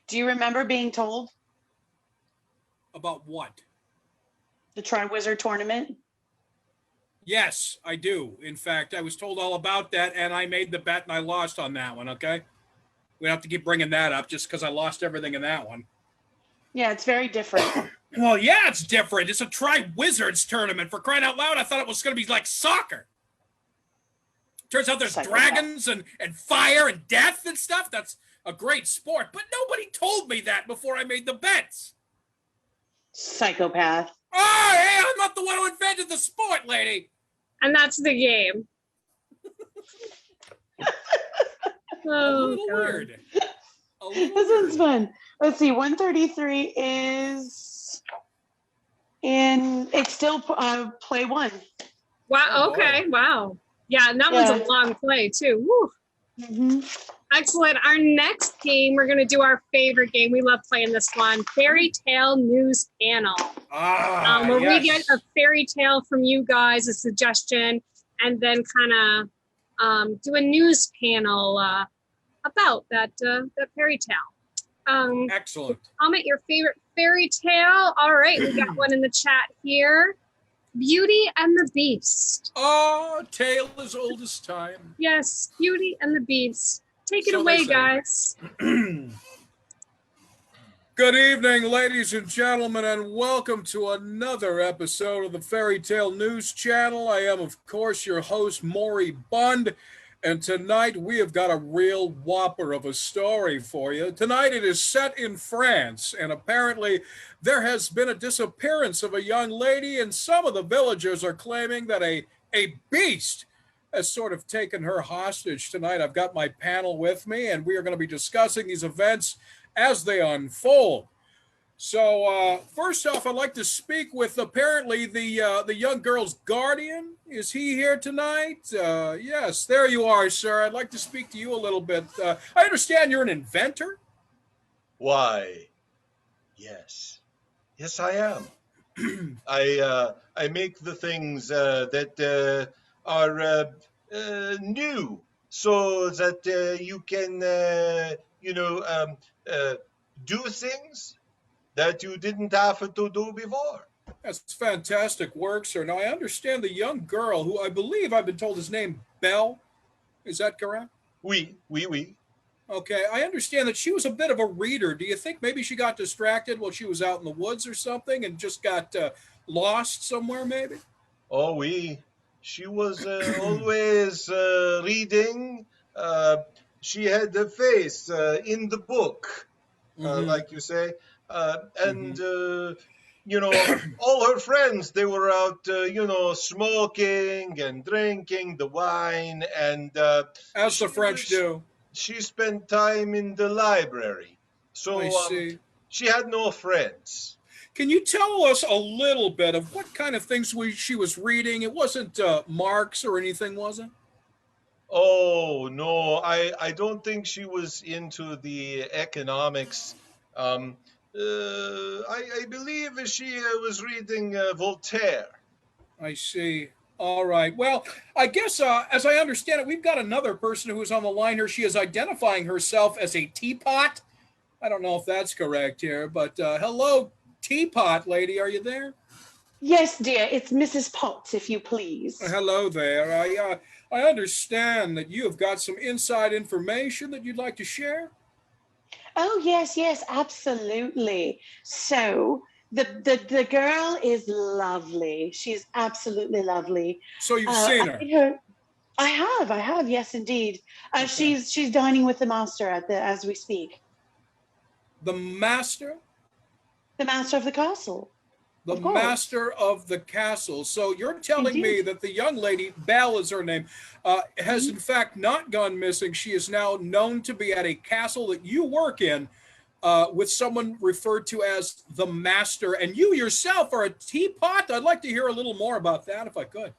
Speaker 6: Do you remember being told?
Speaker 1: About what?
Speaker 6: The Triwizard Tournament?
Speaker 1: Yes, I do. In fact, I was told all about that, and I made the bet, and I lost on that one, okay? We have to keep bringing that up just because I lost everything in that one.
Speaker 6: Yeah, it's very different.
Speaker 1: Well, yeah, it's different. It's a Tri-Wizards tournament. For crying out loud, I thought it was going to be like soccer. Turns out there's dragons and fire and death and stuff. That's a great sport, but nobody told me that before I made the bets.
Speaker 6: Psychopath.
Speaker 1: Oh, hey, I'm not the one who invented the sport, lady.
Speaker 2: And that's the game.
Speaker 1: A
Speaker 2: Oh,
Speaker 1: little
Speaker 2: God.
Speaker 1: weird.
Speaker 6: This is fun. Let's see. 133 is in. It's still play one.
Speaker 2: Wow.
Speaker 1: Oh,
Speaker 2: Okay. Wow. Yeah, and that one's a long play too. Woo.
Speaker 6: Mm-hmm.
Speaker 2: Excellent. Our next game, we're going to do our favorite game. We love playing this one, Fairytale News Panel. Where we get a fairy tale from you guys, a suggestion, and then kind of do a news panel about that fairy tale.
Speaker 1: Excellent.
Speaker 2: Comment your favorite fairy tale. All right, we got one in the chat here. Beauty and the Beast.
Speaker 1: Oh, tale as old as time.
Speaker 2: Yes, Beauty and the Beast. Take it
Speaker 1: So
Speaker 2: away,
Speaker 1: they say.
Speaker 2: guys.
Speaker 1: Good evening, ladies and gentlemen, and welcome to another episode of the Fairytale News Channel. I am, of course, your host, Maury Bund, and tonight we have got a real whopper of a story for you. Tonight it is set in France, and apparently there has been a disappearance of a young lady, and some of the villagers are claiming that a beast has sort of taken her hostage. Tonight I've got my panel with me, and we are going to be discussing these events as they unfold. So first off, I'd like to speak with apparently the young girl's guardian. Is he here tonight? Yes, there you are, sir. I'd like to speak to you a little bit. I understand you're an inventor.
Speaker 3: Why? Yes, I am. I make the things that are new, so that you can do things that you didn't have to do before.
Speaker 1: That's fantastic work, sir. Now, I understand the young girl who I believe I've been told is named Belle. Is that correct?
Speaker 3: Oui.
Speaker 1: Okay, I understand that she was a bit of a reader. Do you think maybe she got distracted while she was out in the woods or something and just got lost somewhere, maybe?
Speaker 3: Oh, oui. She was always reading. Uh, she had the face in the book,
Speaker 1: Mm-hmm.
Speaker 3: like you say. And,
Speaker 1: Mm-hmm.
Speaker 3: all her friends, they were out, smoking and drinking the wine. And
Speaker 1: As the
Speaker 3: she
Speaker 1: French
Speaker 3: was,
Speaker 1: do.
Speaker 3: she spent time in the library.
Speaker 1: I
Speaker 3: So
Speaker 1: see.
Speaker 3: she had no friends.
Speaker 1: Can you tell us a little bit of what kind of things she was reading? It wasn't Marx or anything, was it?
Speaker 3: Oh no, I don't think she was into the economics. I believe she was reading Voltaire.
Speaker 1: I see. All right. Well, I guess as I understand it, we've got another person who is on the line here. She is identifying herself as a teapot. I don't know if that's correct here, but hello, teapot lady. Are you there?
Speaker 6: Yes, dear, it's Mrs. Potts, if you please.
Speaker 1: Hello there. I understand that you have got some inside information that you'd like to share.
Speaker 6: Oh, yes, absolutely. So the girl is lovely. She's absolutely lovely.
Speaker 1: So you've seen her.
Speaker 6: I have, yes, indeed.
Speaker 1: Okay.
Speaker 6: She's dining with the master as we speak.
Speaker 1: The master?
Speaker 6: The master of the castle.
Speaker 1: The master of the castle. So you're telling
Speaker 6: Indeed.
Speaker 1: me that the young lady, Belle is her name, has in fact not gone missing. She is now known to be at a castle that you work in with someone referred to as the master. And you yourself are a teapot? I'd like to hear a little more about that if I could.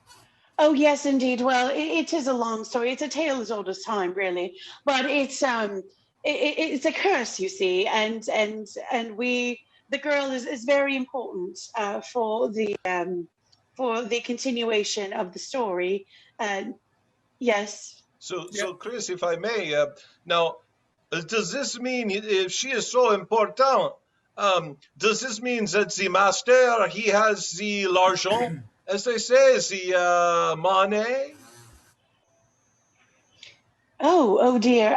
Speaker 6: Oh, yes, indeed. Well, it is a long story. It's a tale as old as time, really. But it's a curse, you see, and the girl is very important for the continuation of the story. Yes.
Speaker 3: So Chris, if I may, now, does this mean if she is so important? Does this mean that the master he has the l'argent, as they say, the money?
Speaker 6: Oh dear.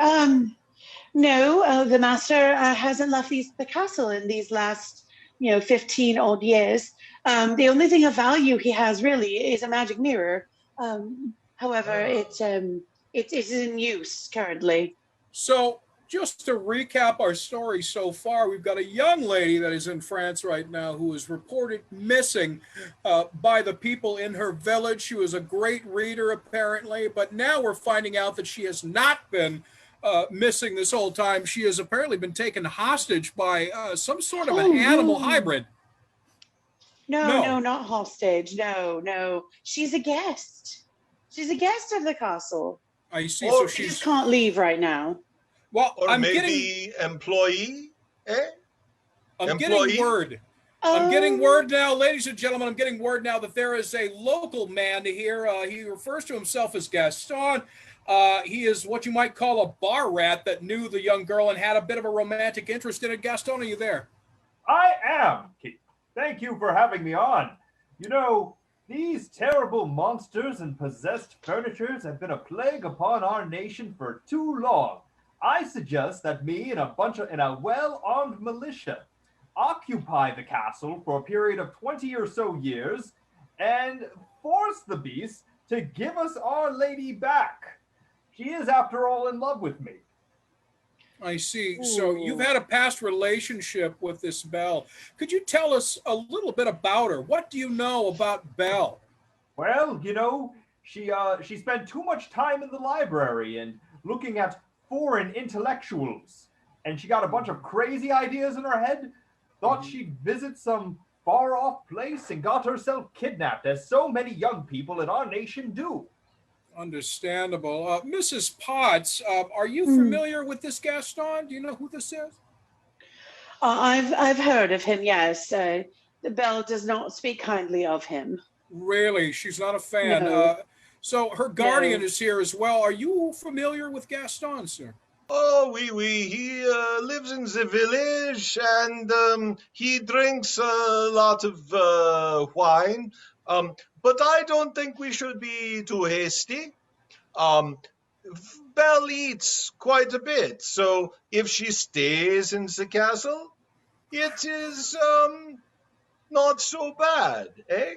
Speaker 6: No, the master hasn't left the castle in these last, 15 odd years. The only thing of value he has really is a magic mirror. However, it is in use currently.
Speaker 1: So just to recap our story so far, we've got a young lady that is in France right now who is reported missing by the people in her village. She was a great reader, apparently, but now we're finding out that she has not been missing this whole time. She has apparently been taken hostage by some sort of an animal hybrid.
Speaker 6: No, not hostage. No. She's a guest. She's a guest of the castle.
Speaker 1: I see.
Speaker 3: Or
Speaker 1: So
Speaker 6: She just can't leave right now.
Speaker 1: Well,
Speaker 3: Or
Speaker 1: I'm
Speaker 3: maybe employee?
Speaker 1: getting word. I'm getting word now, ladies and gentlemen, I'm getting word now that there is a local man here. He refers to himself as Gaston. He is what you might call a bar rat that knew the young girl and had a bit of a romantic interest in it. Gaston, are you there?
Speaker 4: I am, Keith. Thank you for having me on. These terrible monsters and possessed furnitures have been a plague upon our nation for too long. I suggest that me and a well-armed militia occupy the castle for a period of 20 or so years and force the beast to give us our lady back. She is, after all, in love with me.
Speaker 1: I see. So you've had a past relationship with this Belle. Could you tell us a little bit about her? What do you know about Belle?
Speaker 4: Well, she spent too much time in the library and looking at foreign intellectuals. And she got a bunch of crazy ideas in her head, thought she'd visit some far-off place and got herself kidnapped, as so many young people in our nation do.
Speaker 1: Understandable. Mrs. Potts, are you familiar with this Gaston? Do you know who this is?
Speaker 6: I've heard of him, yes. The Belle does not speak kindly of him.
Speaker 1: Really? She's not a fan.
Speaker 6: No.
Speaker 1: So her guardian is here as well. Are you familiar with Gaston, sir?
Speaker 3: Oh, oui. He lives in the village, and he drinks a lot of wine. But I don't think we should be too hasty. Um, Belle eats quite a bit, so if she stays in the castle, it is not so bad, eh?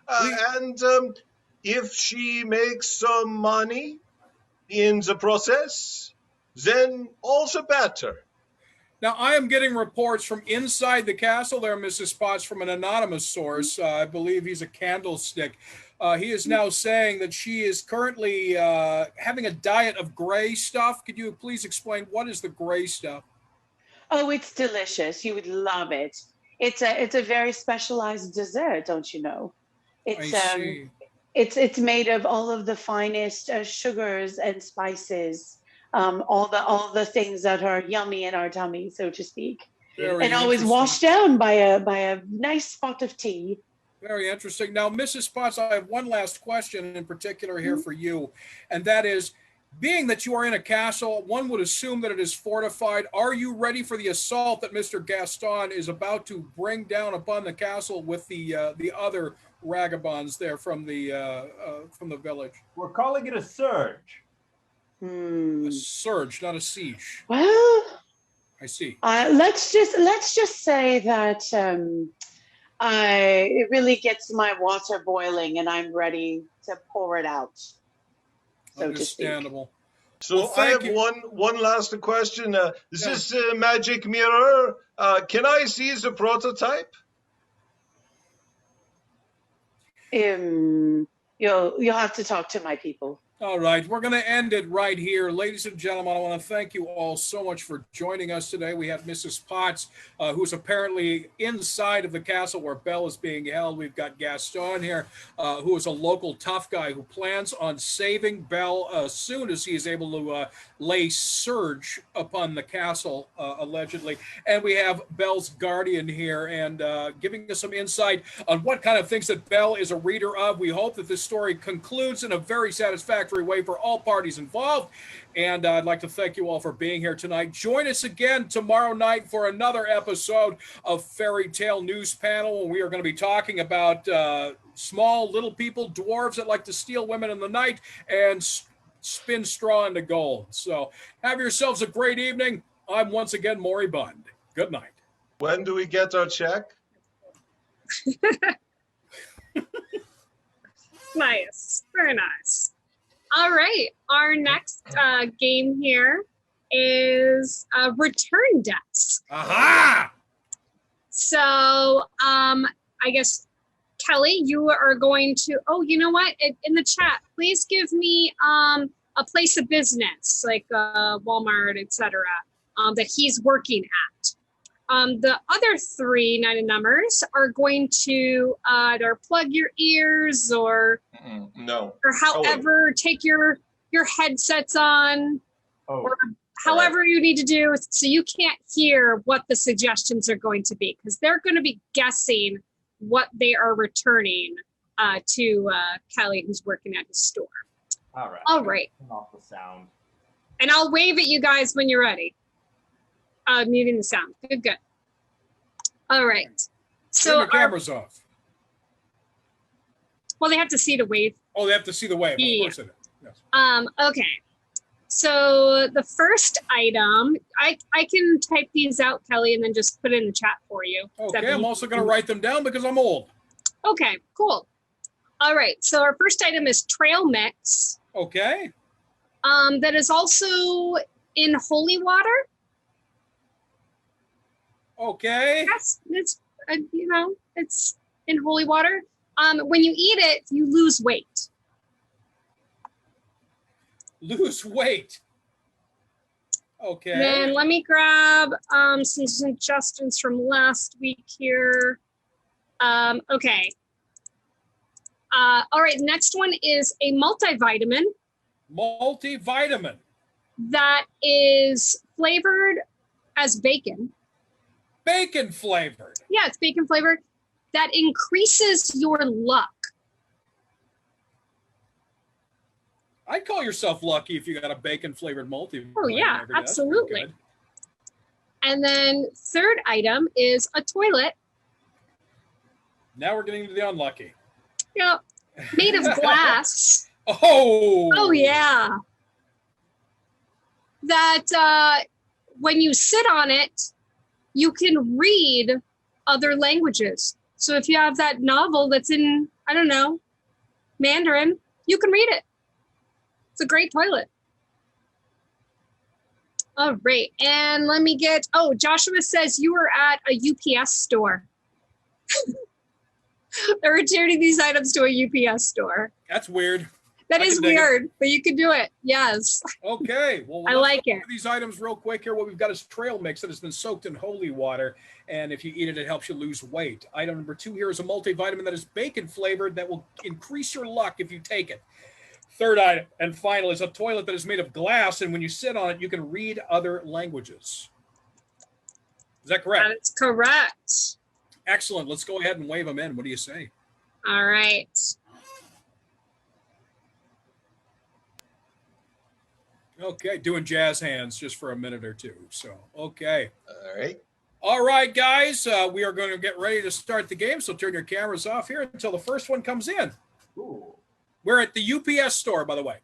Speaker 3: And if she makes some money in the process, then also better.
Speaker 1: Now, I am getting reports from inside the castle there, Mrs. Potts, from an anonymous source. I believe he's a candlestick. He is now saying that she is currently having a diet of gray stuff. Could you please explain what is the gray stuff?
Speaker 6: Oh, it's delicious. You would love it. It's a very specialized dessert, don't you know? It's
Speaker 1: I see.
Speaker 6: it's made of all of the finest sugars and spices, all the things that are yummy in our tummy, so to speak,
Speaker 1: Very
Speaker 6: and always
Speaker 1: interesting.
Speaker 6: washed down by a nice spot of tea.
Speaker 1: Very interesting. Now, Mrs. Potts, I have one last question in particular here for you, and that is, being that you are in a castle, one would assume that it is fortified. Are you ready for the assault that Mr. Gaston is about to bring down upon the castle with the other vagabonds there from the village?
Speaker 4: We're calling it a surge.
Speaker 1: A surge, not a siege.
Speaker 6: Well,
Speaker 1: I see.
Speaker 6: let's just say that it really gets my water boiling, and I'm ready to pour it out. So to speak.
Speaker 1: Understandable.
Speaker 3: So
Speaker 1: Well,
Speaker 3: I
Speaker 1: thank
Speaker 3: have
Speaker 1: you.
Speaker 3: one last question. This
Speaker 1: Yeah.
Speaker 3: is a magic mirror. Can I see the prototype?
Speaker 6: You'll have to talk to my people.
Speaker 1: All right, we're going to end it right here. Ladies and gentlemen, I want to thank you all so much for joining us today. We have Mrs. Potts, who's apparently inside of the castle where Belle is being held. We've got Gaston here, who is a local tough guy who plans on saving Belle as soon as he is able to lay surge upon the castle, allegedly. And we have Belle's guardian here and giving us some insight on what kind of things that Belle is a reader of. We hope that this story concludes in a very satisfactory way for all parties involved. And I'd like to thank you all for being here tonight. Join us again tomorrow night for another episode of Fairytale News Panel, when we are going to be talking about small little people, dwarves that like to steal women in the night and spin straw into gold. So have yourselves a great evening. I'm once again Maury Bund. Good night.
Speaker 3: When do we get our check?
Speaker 2: Nice. Very nice. All right. Our next game here is Return Desk.
Speaker 1: Aha!
Speaker 2: So I guess, Kelly, you are going to, oh, you know what? In the chat, please give me a place of business, like Walmart, etc., that he's working at. The other three Night of Numbers are going to either plug your ears or
Speaker 3: No.
Speaker 2: or however take your headsets on, or however you need to do, so you can't hear what the suggestions are going to be, because they're going to be guessing what they are returning to Kelly, who's working at his store.
Speaker 5: All right.
Speaker 2: Turn
Speaker 5: off the sound.
Speaker 2: And I'll wave at you guys when you're ready. Muting the sound. Good. All right. So
Speaker 1: Turn the cameras off.
Speaker 2: well, they have to see the wave.
Speaker 1: Oh, they have to see the wave.
Speaker 2: Yeah.
Speaker 1: Of course they do. Yes.
Speaker 2: Okay. So the first item, I can type these out, Kelly, and then just put it in the chat for you.
Speaker 1: Okay, I'm also going to write them down because I'm old.
Speaker 2: Okay, cool. All right. So our first item is Trail Mix.
Speaker 1: Okay.
Speaker 2: That is also in holy water.
Speaker 1: Okay.
Speaker 2: Yes, it's it's in holy water. When you eat it, you lose weight.
Speaker 1: Lose weight. Okay.
Speaker 2: Then let me grab some suggestions from last week here. Okay. All right, next one is a multivitamin.
Speaker 1: Multivitamin.
Speaker 2: That is flavored as bacon.
Speaker 1: Bacon flavored.
Speaker 2: Yeah, it's bacon flavored. That increases your luck.
Speaker 1: I'd call yourself lucky if you got a bacon-flavored multivitamin.
Speaker 2: Oh, yeah,
Speaker 1: every day. That's pretty
Speaker 2: absolutely.
Speaker 1: good.
Speaker 2: And then third item is a toilet.
Speaker 1: Now we're getting into the unlucky.
Speaker 2: Yep. Made of glass.
Speaker 1: Oh
Speaker 2: yeah. That when you sit on it, you can read other languages. So if you have that novel that's in, I don't know, Mandarin, you can read it. It's a great toilet. All right. And let me get, Joshua says you were at a UPS store. They're returning these items to a UPS store.
Speaker 1: That's weird.
Speaker 2: That is weird, but you can do it. Yes.
Speaker 1: Okay. Well,
Speaker 2: I like it.
Speaker 1: These items real quick here. What we've got is trail mix that has been soaked in holy water. And if you eat it, it helps you lose weight. Item number 2 here is a multivitamin that is bacon flavored that will increase your luck if you take it. Third item and final is a toilet that is made of glass. And when you sit on it, you can read other languages. Is that correct?
Speaker 2: That's correct.
Speaker 1: Excellent. Let's go ahead and wave them in. What do you say?
Speaker 2: All right.
Speaker 1: Okay, doing jazz hands just for a minute or two. So, okay.
Speaker 3: All right.
Speaker 1: All right, guys. We are going to get ready to start the game. So turn your cameras off here until the first one comes in.
Speaker 5: Cool.
Speaker 1: We're at the UPS store, by the way.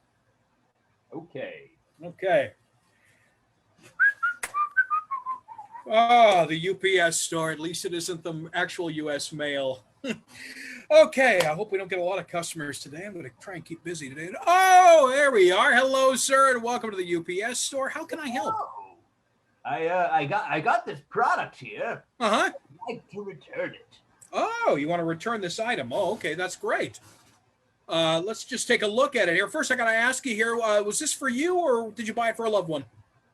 Speaker 5: Okay.
Speaker 1: Okay. Oh, the UPS store. At least it isn't the actual U.S. mail. Okay, I hope we don't get a lot of customers today. I'm going to try and keep busy today. Oh, there we are. Hello, sir, and welcome to the UPS store. How can I help?
Speaker 5: Oh, I got this product here.
Speaker 1: Uh-huh.
Speaker 5: I'd like to return it.
Speaker 1: Oh, you want to return this item. Oh, okay, that's great. Let's just take a look at it here. First, I got to ask you here, was this for you or did you buy it for a loved one?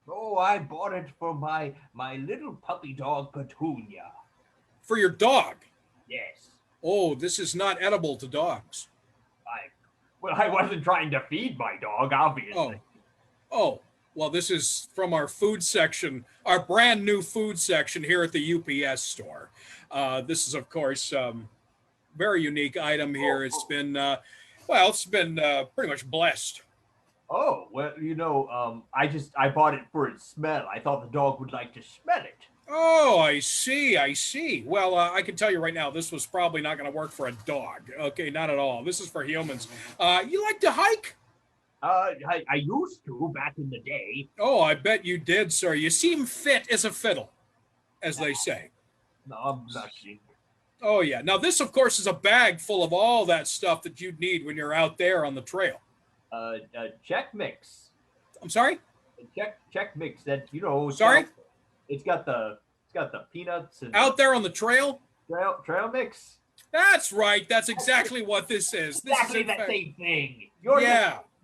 Speaker 5: Oh, I bought it for my little puppy dog, Petunia.
Speaker 1: For your dog?
Speaker 5: Yes.
Speaker 1: Oh, this is not edible to dogs.
Speaker 5: I wasn't trying to feed my dog, obviously.
Speaker 1: Oh, well, this is from our food section, our brand new food section here at the UPS store. This is, of course, very unique item here. It's been, it's been pretty much blessed.
Speaker 5: Oh, well, I bought it for its smell. I thought the dog would like to smell it.
Speaker 1: Oh, I see. Well, I can tell you right now, this was probably not going to work for a dog. Okay, not at all. This is for humans. You like to hike?
Speaker 5: I used to back in the day.
Speaker 1: Oh, I bet you did, sir. You seem fit as a fiddle, as they say.
Speaker 5: No, I'm blushing.
Speaker 1: Oh, yeah. Now, this, of course, is a bag full of all that stuff that you'd need when you're out there on the trail.
Speaker 5: Check mix.
Speaker 1: I'm sorry?
Speaker 5: Check mix that,
Speaker 1: Sorry?
Speaker 5: It's got the peanuts and
Speaker 1: out there on the trail?
Speaker 5: Trail mix.
Speaker 1: That's right. That's exactly what this is.
Speaker 5: Exactly
Speaker 1: this is
Speaker 5: the same thing. You're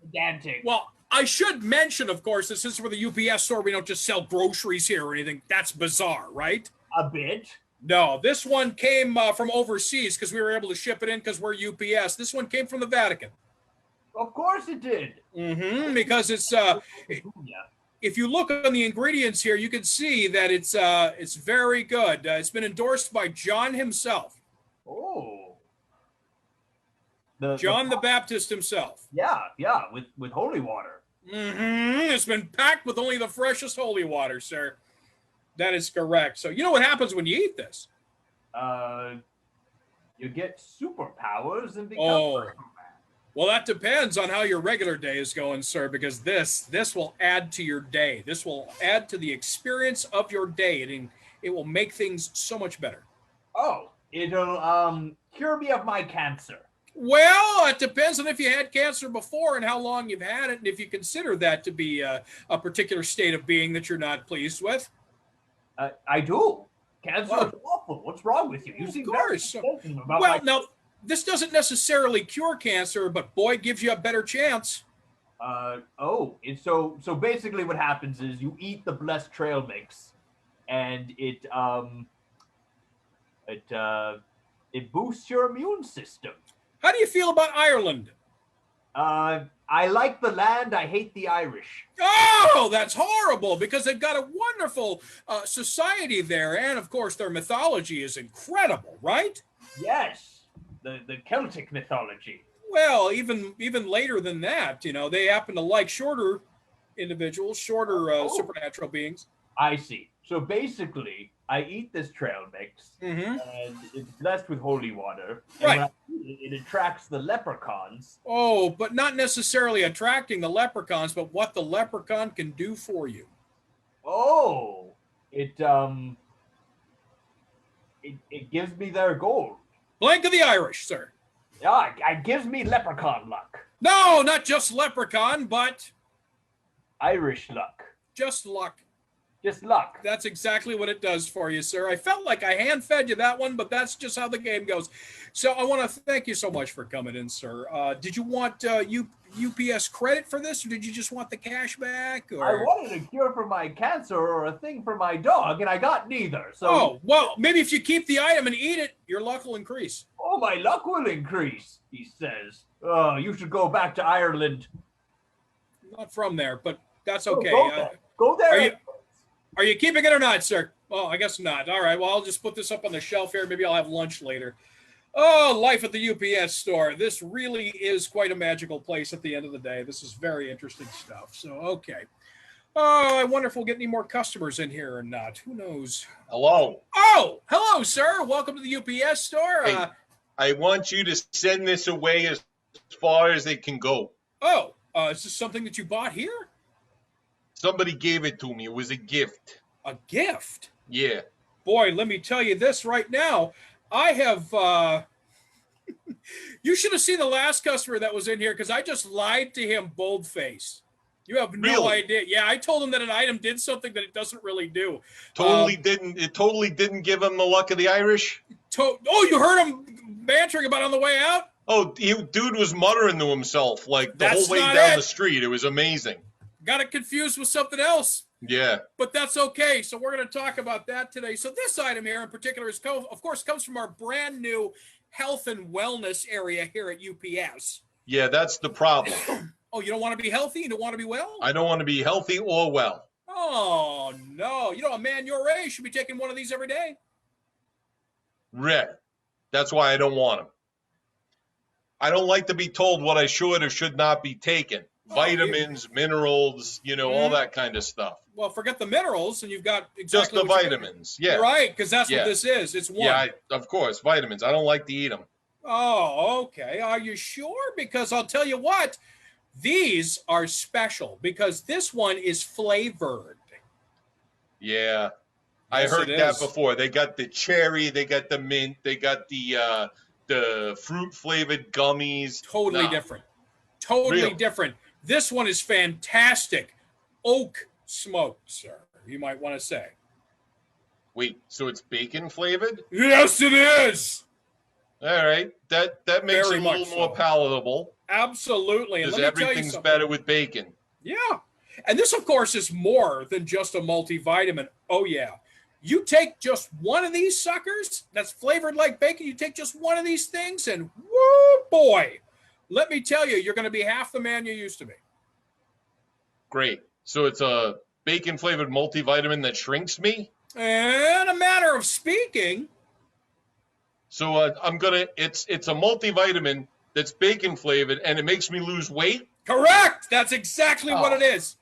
Speaker 5: pedantic.
Speaker 1: Well, I should mention, of course, that since we're the UPS store, we don't just sell groceries here or anything. That's bizarre, right?
Speaker 5: A bit.
Speaker 1: No, this one came from overseas because we were able to ship it in because we're UPS. This one came from the Vatican.
Speaker 5: Of course it did.
Speaker 1: Mm-hmm. Because it's if you look on the ingredients here, you can see that it's very good. It's been endorsed by John himself.
Speaker 5: Oh.
Speaker 1: John the Baptist himself.
Speaker 5: Yeah, with holy water.
Speaker 1: Mm-hmm. It's been packed with only the freshest holy water, sir. That is correct. So you know what happens when you eat this?
Speaker 5: You get superpowers and become
Speaker 1: well, that depends on how your regular day is going, sir, because this will add to your day. This will add to the experience of your day. It will make things so much better.
Speaker 5: Oh, it'll cure me of my cancer.
Speaker 1: Well, it depends on if you had cancer before and how long you've had it, and if you consider that to be a particular state of being that you're not pleased with.
Speaker 5: I do. Cancer is awful. What's wrong with you? You seem very about
Speaker 1: now, this doesn't necessarily cure cancer, but boy, it gives you a better chance.
Speaker 5: So basically what happens is you eat the blessed trail mix, and it boosts your immune system.
Speaker 1: How do you feel about Ireland?
Speaker 5: I like the land. I hate the Irish.
Speaker 1: Oh, that's horrible because they've got a wonderful society there. And of course, their mythology is incredible, right?
Speaker 5: Yes. The Celtic mythology.
Speaker 1: Well, even later than that, you know, they happen to like shorter individuals, shorter supernatural beings.
Speaker 4: I see. So basically, I eat this trail mix,
Speaker 1: Mm-hmm.
Speaker 4: and it's blessed with holy water. And
Speaker 1: Right.
Speaker 4: when I eat it, it attracts the leprechauns.
Speaker 1: Oh, but not necessarily attracting the leprechauns, but what the leprechaun can do for you.
Speaker 4: Oh, it gives me their gold.
Speaker 1: Blank of the Irish, sir.
Speaker 4: Yeah, it gives me leprechaun luck.
Speaker 1: No, not just leprechaun, but
Speaker 4: Irish luck.
Speaker 1: just luck.
Speaker 4: Just luck.
Speaker 1: That's exactly what it does for you, sir. I felt like I hand-fed you that one, but that's just how the game goes. So I want to thank you so much for coming in, sir. Did you want UPS credit for this, or did you just want the cash back? Or?
Speaker 4: I wanted a cure for my cancer or a thing for my dog, and I got neither. So,
Speaker 1: Oh, well, maybe if you keep the item and eat it, your luck will increase.
Speaker 4: oh, my luck will increase, he says. Oh, you should go back to Ireland.
Speaker 1: Not from there, but that's
Speaker 4: Oh,
Speaker 1: okay.
Speaker 4: Go there.
Speaker 1: Are you keeping it or not, sir? Oh, I guess not. All right, well, I'll just put this up on the shelf here. Maybe I'll have lunch later. Oh, life at the UPS store. This really is quite a magical place at the end of the day. This is very interesting stuff. So, okay. Oh, I wonder if we'll get any more customers in here or not. Who knows?
Speaker 3: Hello.
Speaker 1: Oh, hello, sir. Welcome to the UPS store.
Speaker 3: Hey, I want you to send this away as far as it can go.
Speaker 1: Is this something that you bought here?
Speaker 3: Somebody gave it to me. It was a gift.
Speaker 1: A gift?
Speaker 3: Yeah.
Speaker 1: Boy, let me tell you this right now. I have, you should have seen the last customer that was in here because I just lied to him bold-faced. You have no idea. Yeah, I told him that an item did something that it doesn't really do.
Speaker 3: It totally didn't give him the luck of the Irish.
Speaker 1: Oh, you heard him bantering about it on the way out?
Speaker 3: Oh, dude was muttering to himself like the whole way
Speaker 1: not
Speaker 3: down
Speaker 1: it.
Speaker 3: the street. It was amazing.
Speaker 1: Got it confused with something else.
Speaker 3: Yeah.
Speaker 1: But that's okay. So we're going to talk about that today. So this item here in particular is, of course, comes from our brand new health and wellness area here at UPS.
Speaker 3: Yeah, that's the problem.
Speaker 1: Oh, you don't want to be healthy? You don't want to be well?
Speaker 3: I don't want to be healthy or well.
Speaker 1: Oh, no. You know, a man your age should be taking one of these every day.
Speaker 3: Red. That's why I don't want them. I don't like to be told what I should or should not be taking. Vitamins, minerals, all that kind of stuff.
Speaker 1: Well, forget the minerals, and you've got exactly
Speaker 3: just the vitamins. Yeah.
Speaker 1: Right, because that's what this is. It's one.
Speaker 3: Yeah, of course, vitamins. I don't like to eat them.
Speaker 1: Oh, okay. Are you sure? Because I'll tell you what, these are special because this one is flavored.
Speaker 3: Yeah. I heard that before. They got the cherry, they got the mint, they got the fruit flavored gummies.
Speaker 1: Totally different. Totally different. This one is fantastic. Oak smoked, sir. You might want to say.
Speaker 3: Wait, so it's bacon flavored?
Speaker 1: Yes, it is.
Speaker 3: All right. That makes it a little more palatable.
Speaker 1: Absolutely.
Speaker 3: Because everything's better with bacon.
Speaker 1: Yeah. And this, of course, is more than just a multivitamin. Oh, yeah. You take just one of these suckers that's flavored like bacon. You take just one of these things and woo, boy. Let me tell you, you're going to be half the man you used to be. Great.
Speaker 3: So it's a bacon-flavored multivitamin that shrinks me?
Speaker 1: And a matter of speaking.
Speaker 3: So it's a multivitamin that's bacon-flavored, and it makes me lose weight?
Speaker 1: Correct. That's exactly what it is.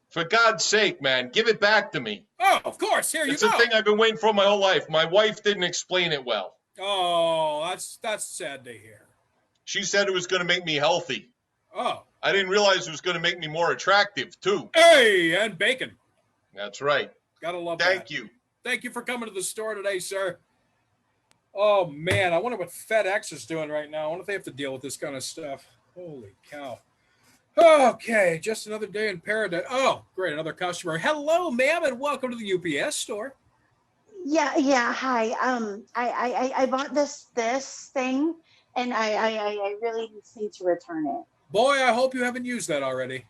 Speaker 3: For God's sake, man, give it back to me.
Speaker 1: Oh, of course. Here you go.
Speaker 3: It's a thing I've been waiting for my whole life. My wife didn't explain it well.
Speaker 1: Oh, that's sad to hear.
Speaker 3: She said it was going to make me healthy.
Speaker 1: Oh.
Speaker 3: I didn't realize it was going to make me more attractive, too.
Speaker 1: Hey, and bacon.
Speaker 3: That's right.
Speaker 1: Gotta love
Speaker 3: Thank you.
Speaker 1: Thank you for coming to the store today, sir. Oh, man, I wonder what FedEx is doing right now. I wonder if they have to deal with this kind of stuff. Holy cow. Okay, just another day in paradise. Oh, great, another customer. Hello, ma'am, and welcome to the UPS store.
Speaker 7: Yeah, hi. I bought this thing, and I really need to return it.
Speaker 1: Boy, I hope you haven't used that already.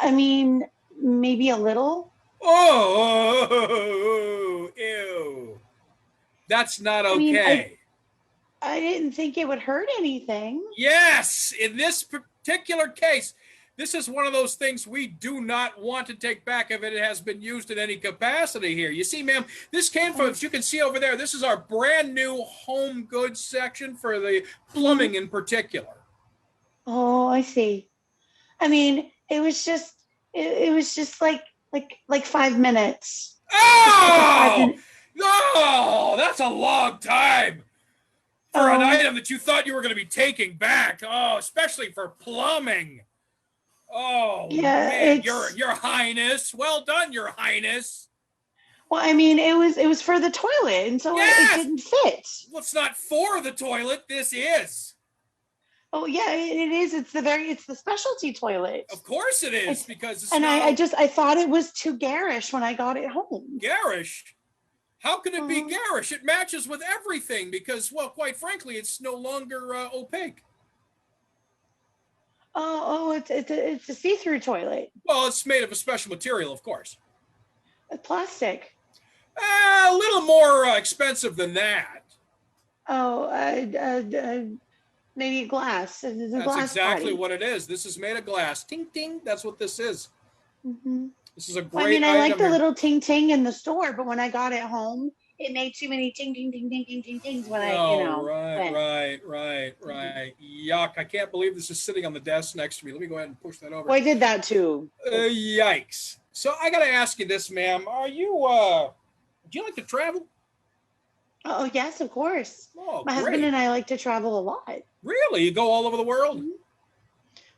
Speaker 7: I mean, maybe a little.
Speaker 1: Oh, ew. That's not okay.
Speaker 7: I didn't think it would hurt anything.
Speaker 1: Yes, in this particular case, This is one of those things we do not want to take back if it has been used in any capacity here. You see, ma'am, this came from, as you can see over there, this is our brand new home goods section for the plumbing in particular.
Speaker 7: Oh, I see. I mean, it was just like 5 minutes.
Speaker 1: Oh! No, that's a long time for an item that you thought you were going to be taking back. Oh, especially for plumbing. Oh,
Speaker 7: yeah,
Speaker 1: man, your Highness. Well done, Your Highness.
Speaker 7: Well, I mean, it was for the toilet, and so it didn't fit.
Speaker 1: Well, it's not for the toilet. This is.
Speaker 7: Oh yeah, it is. It's the specialty toilet.
Speaker 1: Of course it is, because it's
Speaker 7: I thought it was too garish when I got it home.
Speaker 1: Garish? How can it be garish? It matches with everything because, well, quite frankly, it's no longer opaque.
Speaker 7: It's a see-through toilet.
Speaker 1: Well, it's made of a special material, of course.
Speaker 7: Plastic.
Speaker 1: A little more expensive than that.
Speaker 7: Maybe glass. It's a
Speaker 1: That's
Speaker 7: glass
Speaker 1: exactly
Speaker 7: body.
Speaker 1: what it is. This is made of glass. Ting, ting. That's what this is.
Speaker 7: Mm-hmm.
Speaker 1: This is a great
Speaker 7: I mean, I like the
Speaker 1: here.
Speaker 7: little ting ting in the store, but when I got it home, it made too many ting ting ting ting ting ting tings when
Speaker 1: Right. Yuck. I can't believe this is sitting on the desk next to me. Let me go ahead and push that over.
Speaker 7: Well, I did that too.
Speaker 1: Yikes. So I got to ask you this, ma'am. Are you, do you like to travel?
Speaker 7: Oh, yes, of course.
Speaker 1: Oh,
Speaker 7: My husband and I like to travel a lot.
Speaker 1: Really? You go all over the world?
Speaker 7: Mm-hmm.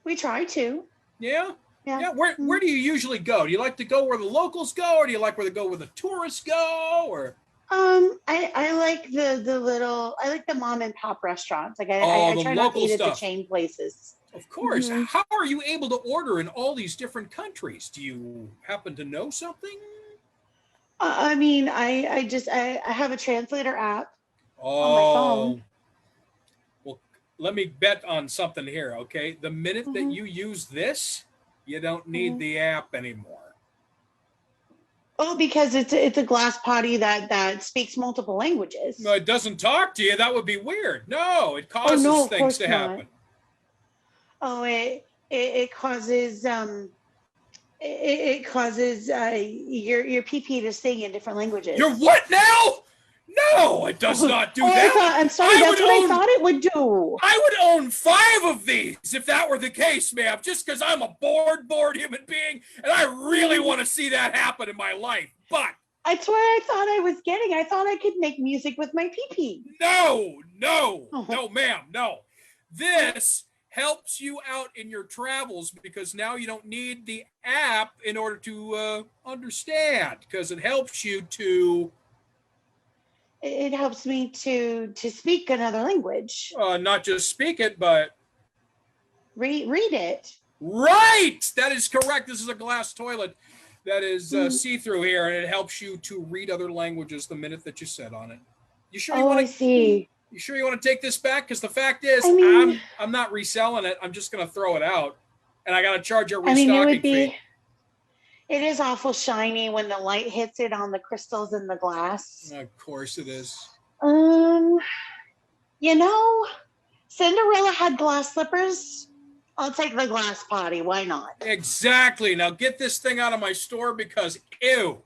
Speaker 7: We try to.
Speaker 1: Yeah?
Speaker 7: Yeah.
Speaker 1: Where do you usually go? Do you like to go where the locals go, or do you like where the tourists go, or?
Speaker 7: I like I like the mom and pop restaurants. Like I try not to eat at the chain places.
Speaker 1: Of course.
Speaker 7: Mm-hmm.
Speaker 1: How are you able to order in all these different countries? Do you happen to know something?
Speaker 7: I mean, I have a translator app on my phone.
Speaker 1: Well, let me bet on something here, okay? The minute
Speaker 7: Mm-hmm.
Speaker 1: that you use this, you don't need the app anymore.
Speaker 7: Oh, because it's a glass potty that speaks multiple languages.
Speaker 1: No, it doesn't talk to you. That would be weird. No, it causes things to happen.
Speaker 7: Oh, it causes your pee to sing in different languages.
Speaker 1: Your what now? No, it does not do that.
Speaker 7: I'm sorry, that's what I thought it would do.
Speaker 1: I would own 5 of these if that were the case, ma'am, just because I'm a bored human being, and I really want to see that happen in my life. But
Speaker 7: that's what I thought I was getting. I thought I could make music with my pee-pee.
Speaker 1: No, ma'am, no. This helps you out in your travels because now you don't need the app in order to understand, because it helps you to...
Speaker 7: It helps me to speak another language.
Speaker 1: Not just speak it, but...
Speaker 7: Read it.
Speaker 1: Right! That is correct. This is a glass toilet that is see-through here, and it helps you to read other languages the minute that you sit on it. You sure you want to...
Speaker 7: I see.
Speaker 1: You sure you want to take this back? Because the fact is, I'm not reselling it. I'm just going to throw it out, and I got to charge a restocking fee.
Speaker 7: It is awful shiny when the light hits it on the crystals in the glass.
Speaker 1: Of course it is.
Speaker 7: Cinderella had glass slippers. I'll take the glass potty. Why not?
Speaker 1: Exactly. Now get this thing out of my store because ew.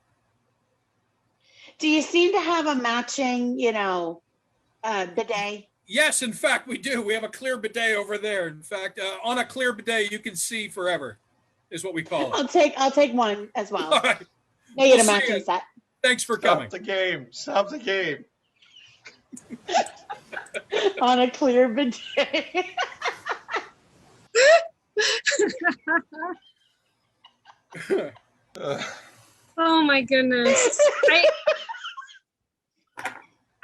Speaker 7: Do you seem to have a matching, bidet?
Speaker 1: Yes, in fact, we do. We have a clear bidet over there. In fact, on a clear bidet, you can see forever, is what we call it.
Speaker 7: I'll take one as well.
Speaker 1: All right.
Speaker 7: They get a matching set.
Speaker 1: Thanks for coming.
Speaker 3: Stop the game.
Speaker 7: On a clear bidet.
Speaker 2: Oh my goodness.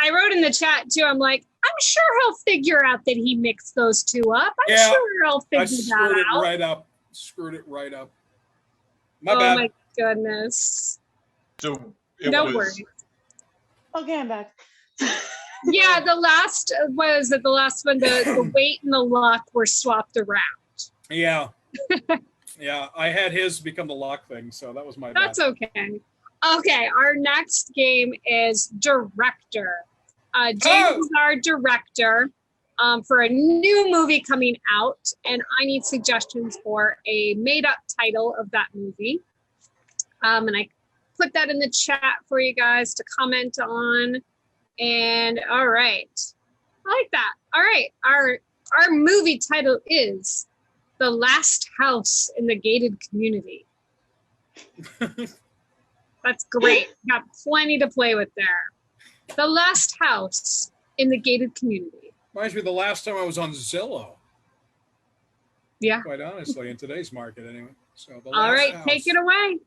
Speaker 2: I wrote in the chat too. I'm like, I'm sure he'll figure out that he mixed those two up. I'm sure he'll figure that out.
Speaker 1: Screwed it right up.
Speaker 2: My bad. Oh my goodness.
Speaker 3: So
Speaker 2: no worries.
Speaker 7: Okay, I'm back.
Speaker 2: Yeah, the last one, the weight and the luck were swapped around.
Speaker 1: Yeah. Yeah, I had his become the lock thing, so that was my bad.
Speaker 2: That's okay. Okay, our next game is Director. James is our director, for a new movie coming out, and I need suggestions for a made-up title of that movie. And I put that in the chat for you guys to comment on. And all right, I like that. All right, our movie title is The Last House in the Gated Community. That's great. Got plenty to play with there. The Last House in the Gated Community.
Speaker 1: Reminds me of the last time I was on Zillow.
Speaker 2: Yeah.
Speaker 1: Quite honestly, in today's market, anyway. So the
Speaker 2: All
Speaker 1: Last
Speaker 2: right,
Speaker 1: House.
Speaker 2: take it away.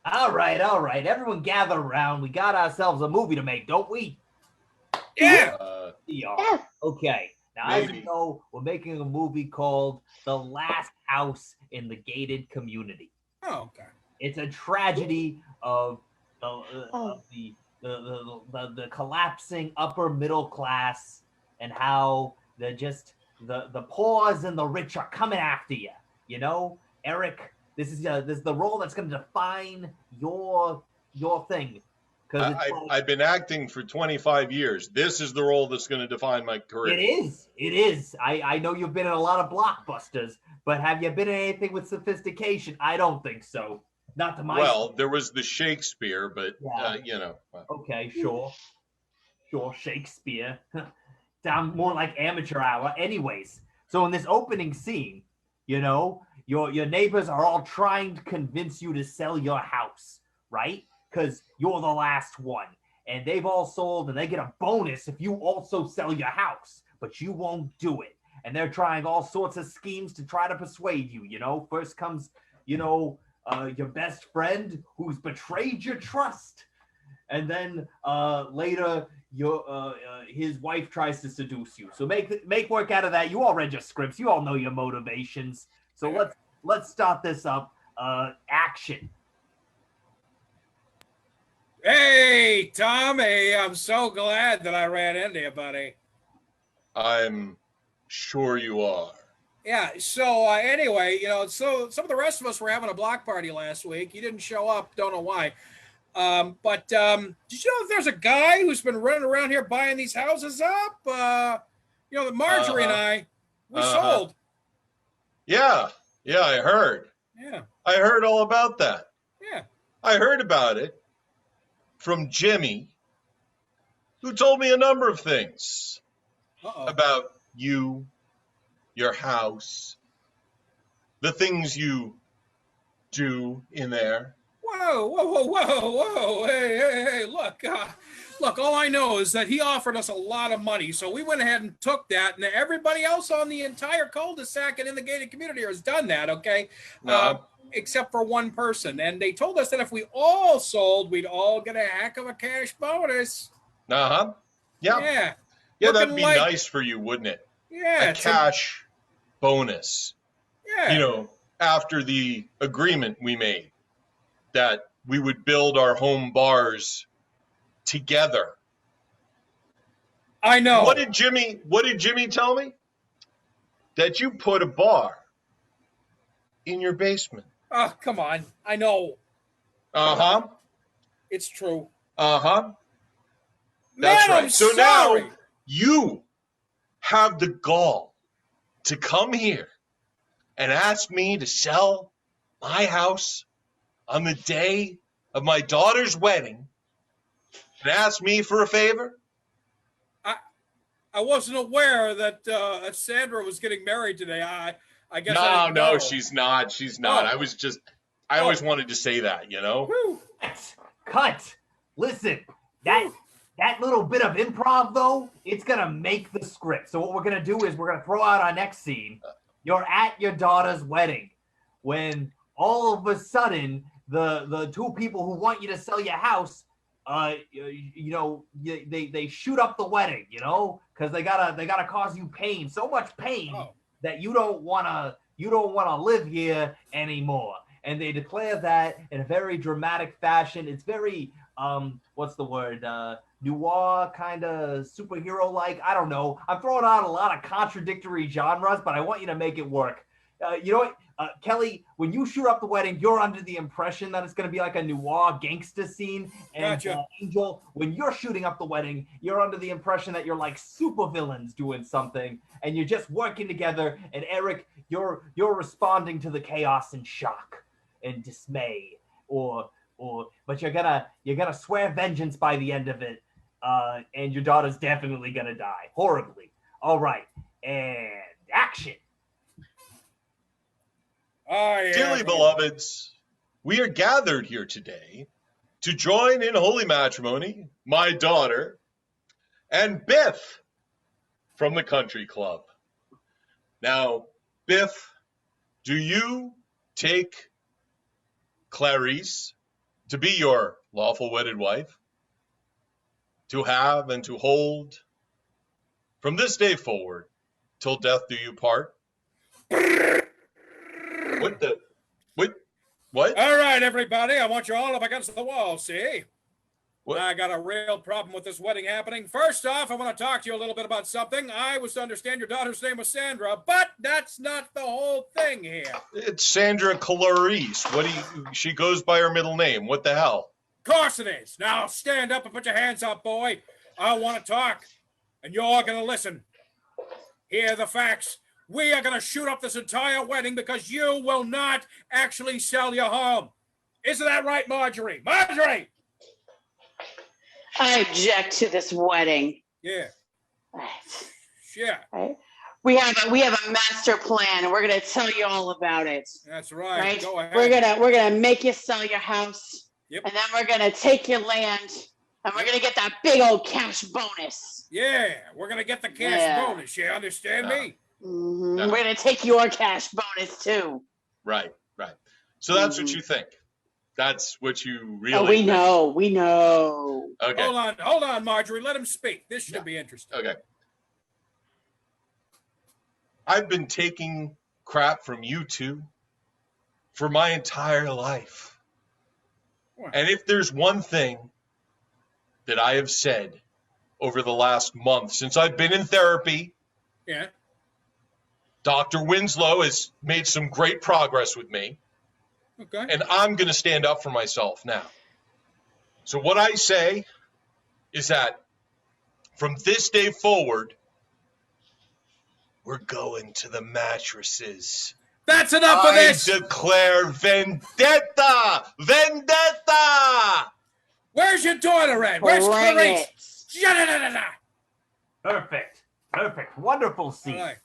Speaker 5: All right. Everyone gather around. We got ourselves a movie to make, don't we?
Speaker 1: Yeah.
Speaker 5: Yeah. Okay. Now, as
Speaker 3: Maybe.
Speaker 5: you know, we're making a movie called The Last House in the Gated Community.
Speaker 1: Oh, okay.
Speaker 5: It's a tragedy of the collapsing upper middle class and how the poors and the rich are coming after you. You know, Eric, this is the role that's going to define your thing. Because
Speaker 3: I've been acting for 25 years. This is the role that's going to define my career.
Speaker 5: It is. I know you've been in a lot of blockbusters, but have you been in anything with sophistication? I don't think so. Not to my.
Speaker 3: Well, there was the Shakespeare, but
Speaker 5: Yeah. Okay, sure, Shakespeare. Sound more like amateur hour. Anyways, so in this opening scene, you know, your neighbors are all trying to convince you to sell your house, right? Because you're the last one, and they've all sold, and they get a bonus if you also sell your house, but you won't do it. And they're trying all sorts of schemes to try to persuade you. You know, first comes, your best friend who's betrayed your trust, and then later his wife tries to seduce you. So make work out of that. You all read your scripts. You all know your motivations. So let's start this up. Action.
Speaker 1: Hey, Tommy, I'm so glad that I ran into you, buddy.
Speaker 3: I'm sure you are.
Speaker 1: Yeah, so anyway, so some of the rest of us were having a block party last week. You didn't show up, don't know why. But did you know that there's a guy who's been running around here buying these houses up? That Marjorie and I, we sold.
Speaker 3: Yeah, I heard.
Speaker 1: Yeah.
Speaker 3: I heard all about that.
Speaker 1: Yeah.
Speaker 3: I heard about it from Jimmy, who told me a number of things about you, your house, the things you do in there.
Speaker 1: Whoa. Hey, look, all I know is that he offered us a lot of money. So we went ahead and took that. And everybody else on the entire cul-de-sac and in the gated community has done that, okay? Except for one person. And they told us that if we all sold, we'd all get a heck of a cash bonus.
Speaker 3: Yeah. Yeah, that'd be nice for you, wouldn't it?
Speaker 1: Yeah.
Speaker 3: A cash bonus.
Speaker 1: Yeah.
Speaker 3: After the agreement we made that we would build our home bars together.
Speaker 1: I know.
Speaker 3: What did Jimmy tell me? That you put a bar in your basement.
Speaker 1: Oh, come on. I know. It's true.
Speaker 3: That's
Speaker 1: Man,
Speaker 3: right.
Speaker 1: I'm
Speaker 3: So
Speaker 1: sorry.
Speaker 3: now you have the gall to come here and ask me to sell my house on the day of my daughter's wedding and ask me for a favor?
Speaker 1: I wasn't aware that Sandra was getting married today. I guess
Speaker 3: No, she's not.
Speaker 1: Oh.
Speaker 3: I always wanted to say that,
Speaker 1: Whew.
Speaker 5: Cut. Listen, that little bit of improv though, it's gonna make the script. So what we're gonna do is we're gonna throw out our next scene. You're at your daughter's wedding when all of a sudden the two people who want you to sell your house, they shoot up the wedding, because they gotta cause you pain, so much pain that you don't wanna live here anymore. And they declare that in a very dramatic fashion. It's very what's the word? Noir kind of superhero like. I don't know. I'm throwing out a lot of contradictory genres, but I want you to make it work. You know what? Kelly, when you shoot up the wedding, you're under the impression that it's going to be like a noir gangster scene. And
Speaker 1: Gotcha.
Speaker 5: Angel, when you're shooting up the wedding, you're under the impression that you're like supervillains doing something, and you're just working together. And Eric, you're responding to the chaos and shock and dismay, but you're gonna swear vengeance by the end of it, and your daughter's definitely gonna die horribly. All right, and action.
Speaker 3: Dearly beloveds, we are gathered here today to join in holy matrimony my daughter and Biff from the country club. Now, Biff, do you take Clarice to be your lawful wedded wife, to have and to hold from this day forward till death do you part? What?
Speaker 1: All right, everybody. I want you all up against the wall, see?
Speaker 3: What?
Speaker 1: I got a real problem with this wedding happening. First off, I want to talk to you a little bit about something. I was to understand your daughter's name was Sandra, but that's not the whole thing here.
Speaker 3: It's Sandra Clarice. She goes by her middle name. What the hell?
Speaker 1: Of course it is. Now stand up and put your hands up, boy. I want to talk, and you're all going to listen. Hear the facts. We are going to shoot up this entire wedding because you will not actually sell your home. Isn't that right, Marjorie? Marjorie!
Speaker 6: I object to this wedding.
Speaker 1: Yeah.
Speaker 6: Right.
Speaker 1: Yeah.
Speaker 6: Right. We have a master plan, and we're gonna tell you all about it.
Speaker 1: That's right.
Speaker 6: Right.
Speaker 1: Go ahead.
Speaker 6: We're gonna make you sell your house.
Speaker 1: Yep.
Speaker 6: And then we're gonna take your land, and we're gonna get that big old cash bonus.
Speaker 1: Yeah, we're going to get the cash bonus. You understand me?
Speaker 6: Mm-hmm.
Speaker 3: Yeah.
Speaker 6: We're gonna take your cash bonus too.
Speaker 3: Right. So that's what you think. That's what you really
Speaker 6: Oh, we know.
Speaker 3: Okay.
Speaker 1: Hold on, Marjorie. Let him speak. This should be interesting.
Speaker 3: Okay. I've been taking crap from you two for my entire life.
Speaker 1: What?
Speaker 3: And if there's one thing that I have said over the last month since I've been in therapy,
Speaker 1: Yeah.
Speaker 3: Dr. Winslow has made some great progress with me,
Speaker 1: Okay.
Speaker 3: and I'm going to stand up for myself now. So what I say is that from this day forward, we're going to the mattresses.
Speaker 1: That's enough of this.
Speaker 3: I declare vendetta! Vendetta!
Speaker 1: Where's your daughter at? Where's
Speaker 6: Bring
Speaker 1: Clarice?
Speaker 6: it.
Speaker 1: Ja-da-da-da-da.
Speaker 5: Perfect. Wonderful
Speaker 1: All
Speaker 5: scene.
Speaker 1: right.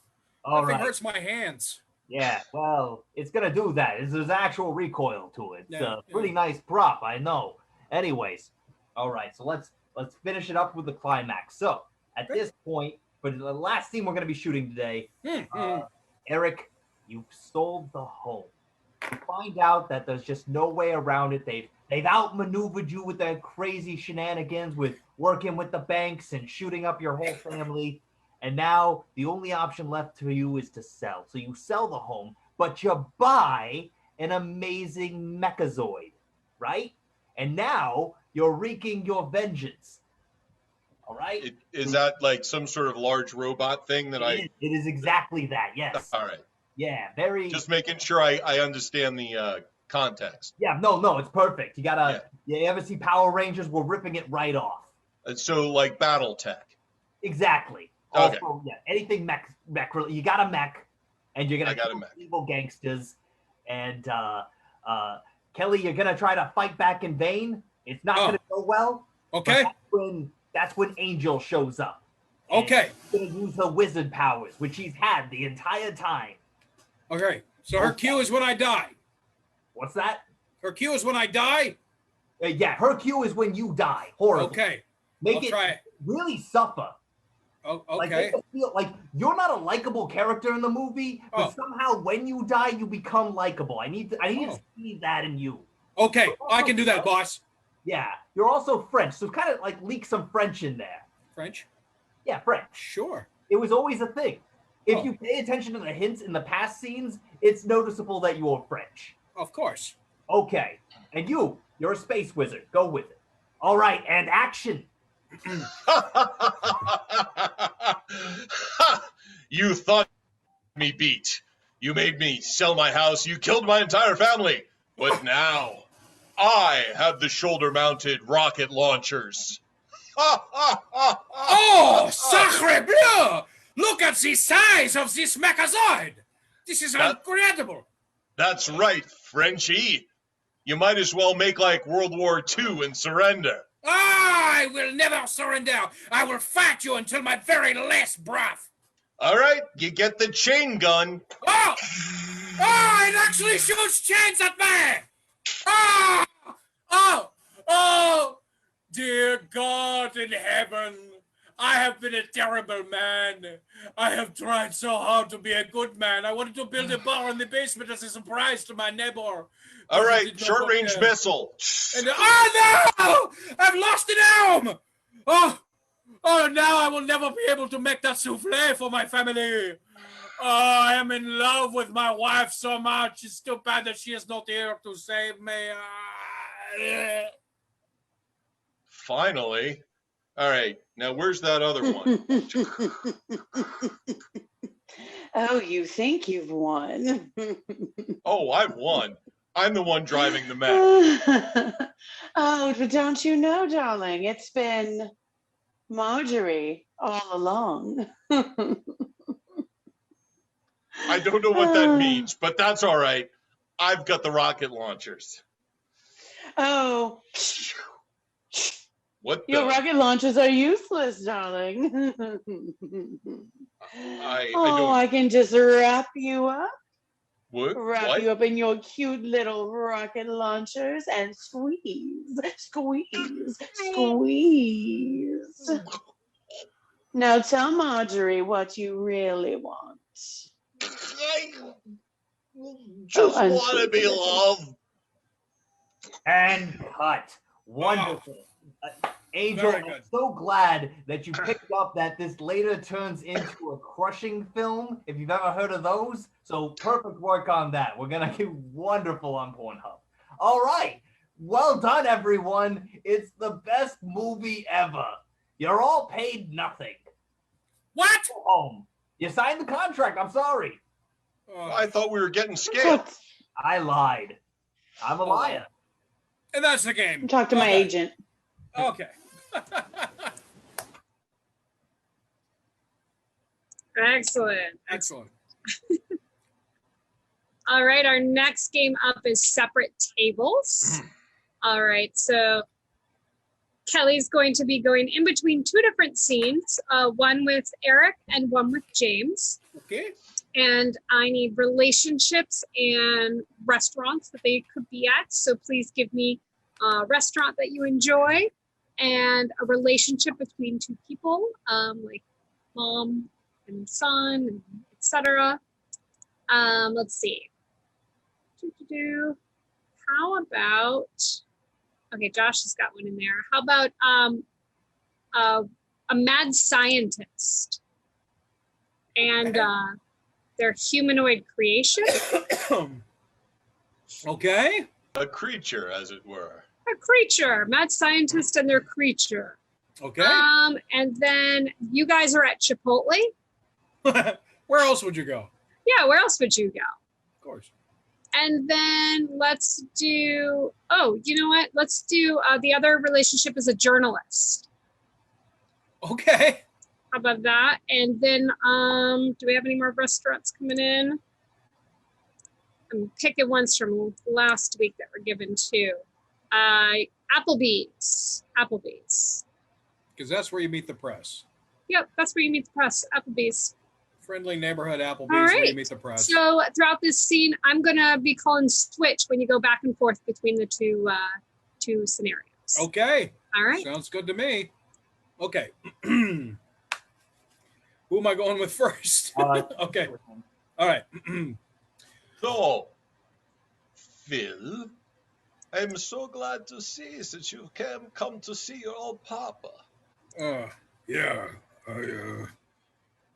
Speaker 5: All
Speaker 1: Nothing
Speaker 5: right.
Speaker 1: hurts my hands.
Speaker 5: Yeah, well, it's gonna do that. There's actual recoil to it. It's
Speaker 1: Yeah,
Speaker 5: a pretty nice prop, I know. Anyways, all right, so let's finish it up with the climax. So at this point, for the last scene we're gonna be shooting today, Eric, you've sold the home. You find out that there's just no way around it. They've outmaneuvered you with their crazy shenanigans with working with the banks and shooting up your whole family. And now the only option left for you is to sell. So you sell the home, but you buy an amazing Mechazoid, right? And now you're wreaking your vengeance. All right?
Speaker 3: Is that like some sort of large robot thing that
Speaker 5: It is exactly that, yes.
Speaker 3: All right.
Speaker 5: Yeah, very...
Speaker 3: Just making sure I understand the context.
Speaker 5: Yeah, no, it's perfect. You gotta... Yeah. You ever see Power Rangers? We're ripping it right off.
Speaker 3: So like BattleTech.
Speaker 5: Exactly.
Speaker 3: Okay.
Speaker 5: Also, yeah, anything mech, you got a mech, and you're gonna kill evil gangsters. And Kelly, you're gonna try to fight back in vain. It's not gonna go well.
Speaker 1: Okay.
Speaker 5: That's when Angel shows up.
Speaker 1: Okay.
Speaker 5: She's gonna use her wizard powers, which she's had the entire time.
Speaker 1: Okay. So her cue is when I die.
Speaker 5: What's that?
Speaker 1: Her cue is when I die?
Speaker 5: Yeah, her cue is when you die. Horrible.
Speaker 1: Okay.
Speaker 5: Make
Speaker 1: I'll
Speaker 5: it
Speaker 1: try it.
Speaker 5: really suffer.
Speaker 1: Oh,
Speaker 5: Like,
Speaker 1: okay.
Speaker 5: make it feel like you're not a likable character in the movie, but somehow when you die, you become likable. I need to see that in you.
Speaker 1: Okay. I can do that, boss.
Speaker 5: Yeah, you're also French, so kind of like leak some French in there.
Speaker 1: French?
Speaker 5: Yeah, French.
Speaker 1: Sure.
Speaker 5: It was always a thing. If you pay attention to the hints in the past scenes, it's noticeable that you are French.
Speaker 1: Of course.
Speaker 5: Okay, and you're a space wizard. Go with it. All right, and action.
Speaker 3: You thought me beat. You made me sell my house. You killed my entire family. But now, I have the shoulder-mounted rocket launchers.
Speaker 1: Oh, sacre bleu! Look at the size of this mechazoid. This is incredible.
Speaker 3: That's right, Frenchie. You might as well make like World War II and surrender.
Speaker 1: I will never surrender. I will fight you until my very last breath.
Speaker 3: All right, you get the chain gun.
Speaker 1: Oh! Oh, it actually shoots chains at me! Oh! Oh! Oh! Dear God in heaven, I have been a terrible man. I have tried so hard to be a good man. I wanted to build a bar in the basement as a surprise to my neighbor.
Speaker 3: All right, short-range missile.
Speaker 1: And, oh, no! I've lost an arm! Oh, now I will never be able to make that souffle for my family. Oh, I am in love with my wife so much. It's too bad that she is not here to save me.
Speaker 3: Finally. All right, now where's that other one?
Speaker 6: Oh, you think you've won?
Speaker 3: Oh, I've won. I'm the one driving the mech.
Speaker 6: Oh, but don't you know, darling? It's been Marjorie all along.
Speaker 3: I don't know what that means, but that's all right. I've got the rocket launchers.
Speaker 6: Oh,
Speaker 3: What the?
Speaker 6: your rocket launchers are useless, darling.
Speaker 3: I don't.
Speaker 6: I can just wrap you up.
Speaker 3: What?
Speaker 6: You up in your cute little rocket launchers and squeeze, squeeze, squeeze. Now tell Marjorie what you really want.
Speaker 3: I just want to be loved.
Speaker 5: And cut. Wonderful. Angel,
Speaker 1: Very
Speaker 5: I'm
Speaker 1: good.
Speaker 5: so glad that you picked up that this later turns into a crushing film, if you've ever heard of those. So perfect work on that. We're going to do wonderful on Pornhub. All right. Well done, everyone. It's the best movie ever. You're all paid nothing.
Speaker 1: What?
Speaker 5: Go home. You signed the contract. I'm sorry.
Speaker 3: I thought we were getting scaled.
Speaker 5: I lied. I'm a liar.
Speaker 1: And that's the game.
Speaker 6: Talk to my
Speaker 1: Okay.
Speaker 6: agent.
Speaker 1: Okay.
Speaker 2: Excellent.
Speaker 1: Excellent.
Speaker 2: All right, our next game up is separate tables. All right, so Kelly's going to be going in between two different scenes, one with Eric and one with James.
Speaker 1: Okay.
Speaker 2: And I need relationships and restaurants that they could be at. So please give me a restaurant that you enjoy and a relationship between two people, like mom and son, etc. Let's see. How about, okay, Josh has got one in there. How about a mad scientist and their humanoid creation?
Speaker 1: Okay.
Speaker 3: A creature, as it were.
Speaker 2: A creature, mad scientist and their creature.
Speaker 1: Okay.
Speaker 2: And then you guys are at Chipotle.
Speaker 1: Where else would you go?
Speaker 2: Yeah, where else would you go?
Speaker 1: Of course.
Speaker 2: And then let's do, oh, you know what? Let's do the other relationship is a journalist.
Speaker 1: Okay.
Speaker 2: How about that? And then do we have any more restaurants coming in? I'm picking ones from last week that were given too. Applebee's.
Speaker 1: Because that's where you meet the press.
Speaker 2: Yep, that's where you meet the press. Applebee's.
Speaker 1: Friendly neighborhood Applebee's
Speaker 2: All
Speaker 1: where
Speaker 2: right.
Speaker 1: you meet the press.
Speaker 2: So throughout this scene, I'm gonna be calling switch when you go back and forth between the two scenarios.
Speaker 1: Okay.
Speaker 2: All right.
Speaker 1: Sounds good to me. Okay. Who am I going with first? Okay. All right.
Speaker 3: So, Phil, I'm so glad to see that you can come to see your old papa.
Speaker 1: Yeah.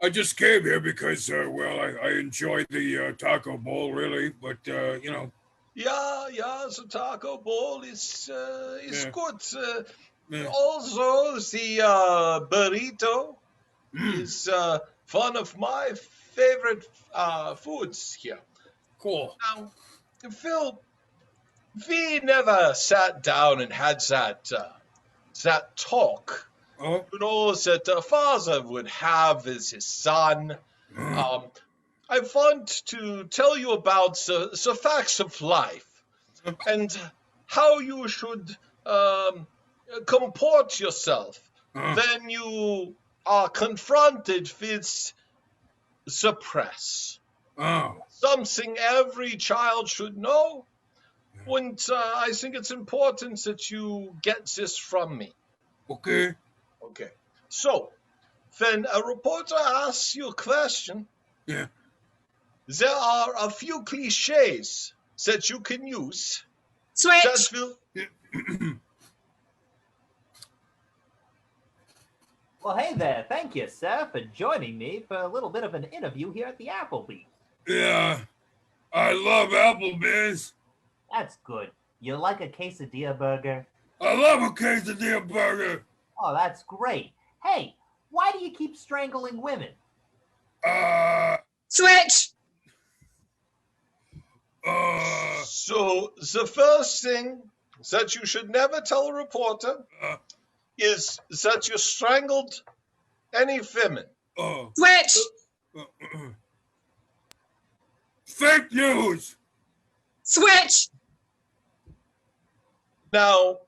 Speaker 1: I just came here because, I enjoyed the taco bowl, really. But,
Speaker 3: Yeah, the taco bowl is
Speaker 1: Yeah.
Speaker 3: good.
Speaker 1: Yeah.
Speaker 3: Also, the burrito is one of my favorite foods here.
Speaker 1: Cool.
Speaker 3: Now, Phil, we never sat down and had that talk.
Speaker 1: Oh.
Speaker 3: You know, that a father would have as his son. I want to tell you about the facts of life and how you should comport yourself when you are confronted with the press.
Speaker 1: Oh.
Speaker 3: Something every child should know. And I think it's important that you get this from me.
Speaker 1: Okay.
Speaker 3: Okay. So, when a reporter asks you a question,
Speaker 1: Yeah.
Speaker 3: there are a few cliches that you can use.
Speaker 2: Switch.
Speaker 3: That will...
Speaker 5: Well, hey there. Thank you, sir, for joining me for a little bit of an interview here at the Applebee's.
Speaker 1: Yeah. I love Applebee's.
Speaker 5: That's good. You like a quesadilla burger?
Speaker 1: I love a quesadilla burger.
Speaker 5: Oh, that's great. Hey, why do you keep strangling women?
Speaker 2: Switch.
Speaker 3: So, the first thing that you should never tell a reporter is that you strangled any women.
Speaker 2: Switch.
Speaker 1: Fake news.
Speaker 2: Switch.
Speaker 3: Now,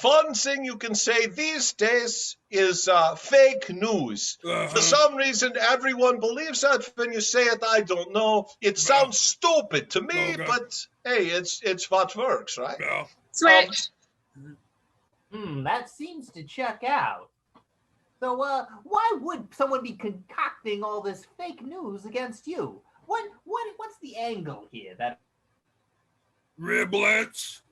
Speaker 3: one thing you can say these days is fake news. For some reason, everyone believes that when you say it. I don't know. It sounds stupid to me, but hey, it's what works, right?
Speaker 1: Yeah.
Speaker 2: Switch.
Speaker 5: That seems to check out. So, why would someone be concocting all this fake news against you? What's the angle here? That
Speaker 1: Riblets.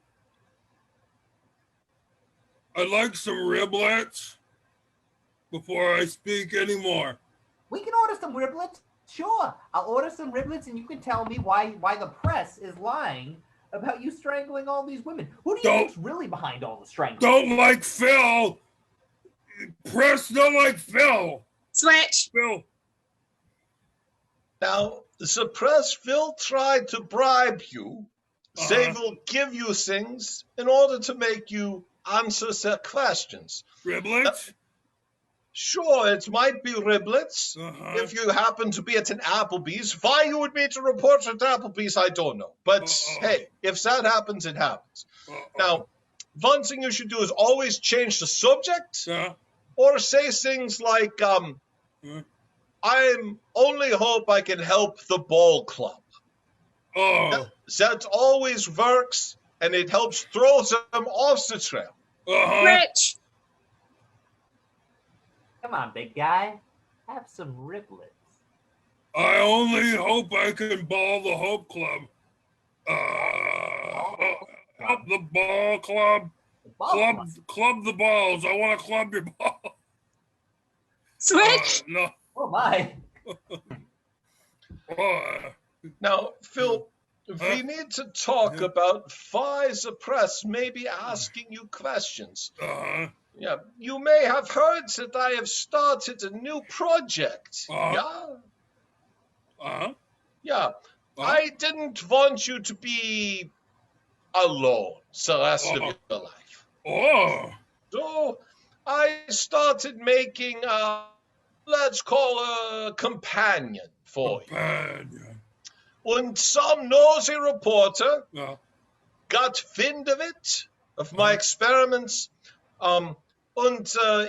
Speaker 1: I'd like some riblets before I speak anymore.
Speaker 5: we can order some riblets. Sure, I'll order some riblets, and you can tell me why the press is lying about you strangling all these women. Who do you think's really behind all the strangling?
Speaker 1: Don't like Phil. Press don't like Phil.
Speaker 2: Switch.
Speaker 1: Phil.
Speaker 3: Now, the press will try to bribe you. They will give you things in order to make you answer their questions.
Speaker 1: Riblets?
Speaker 3: Sure, it might be riblets. If you happen to be at an Applebee's. Why you would meet a reporter at Applebee's, I don't know. But hey, if that happens, it happens. Now, one thing you should do is always change the subject or say things like, I only hope I can help the ball club. That always works, and it helps throw them off the trail.
Speaker 2: Switch.
Speaker 5: Come on, big guy. Have some riblets.
Speaker 1: I only hope I can ball the Hope Club. Help the ball club. Club the balls. I want to club your ball.
Speaker 2: Switch.
Speaker 1: No.
Speaker 5: Oh, my.
Speaker 3: Now, Phil, we need to talk about why the press may be asking you questions. Yeah, you may have heard that I have started a new project. Yeah? I didn't want you to be alone the rest of your life. So I started making let's call a companion for you. And some nosy reporter got wind of it, of my experiments, and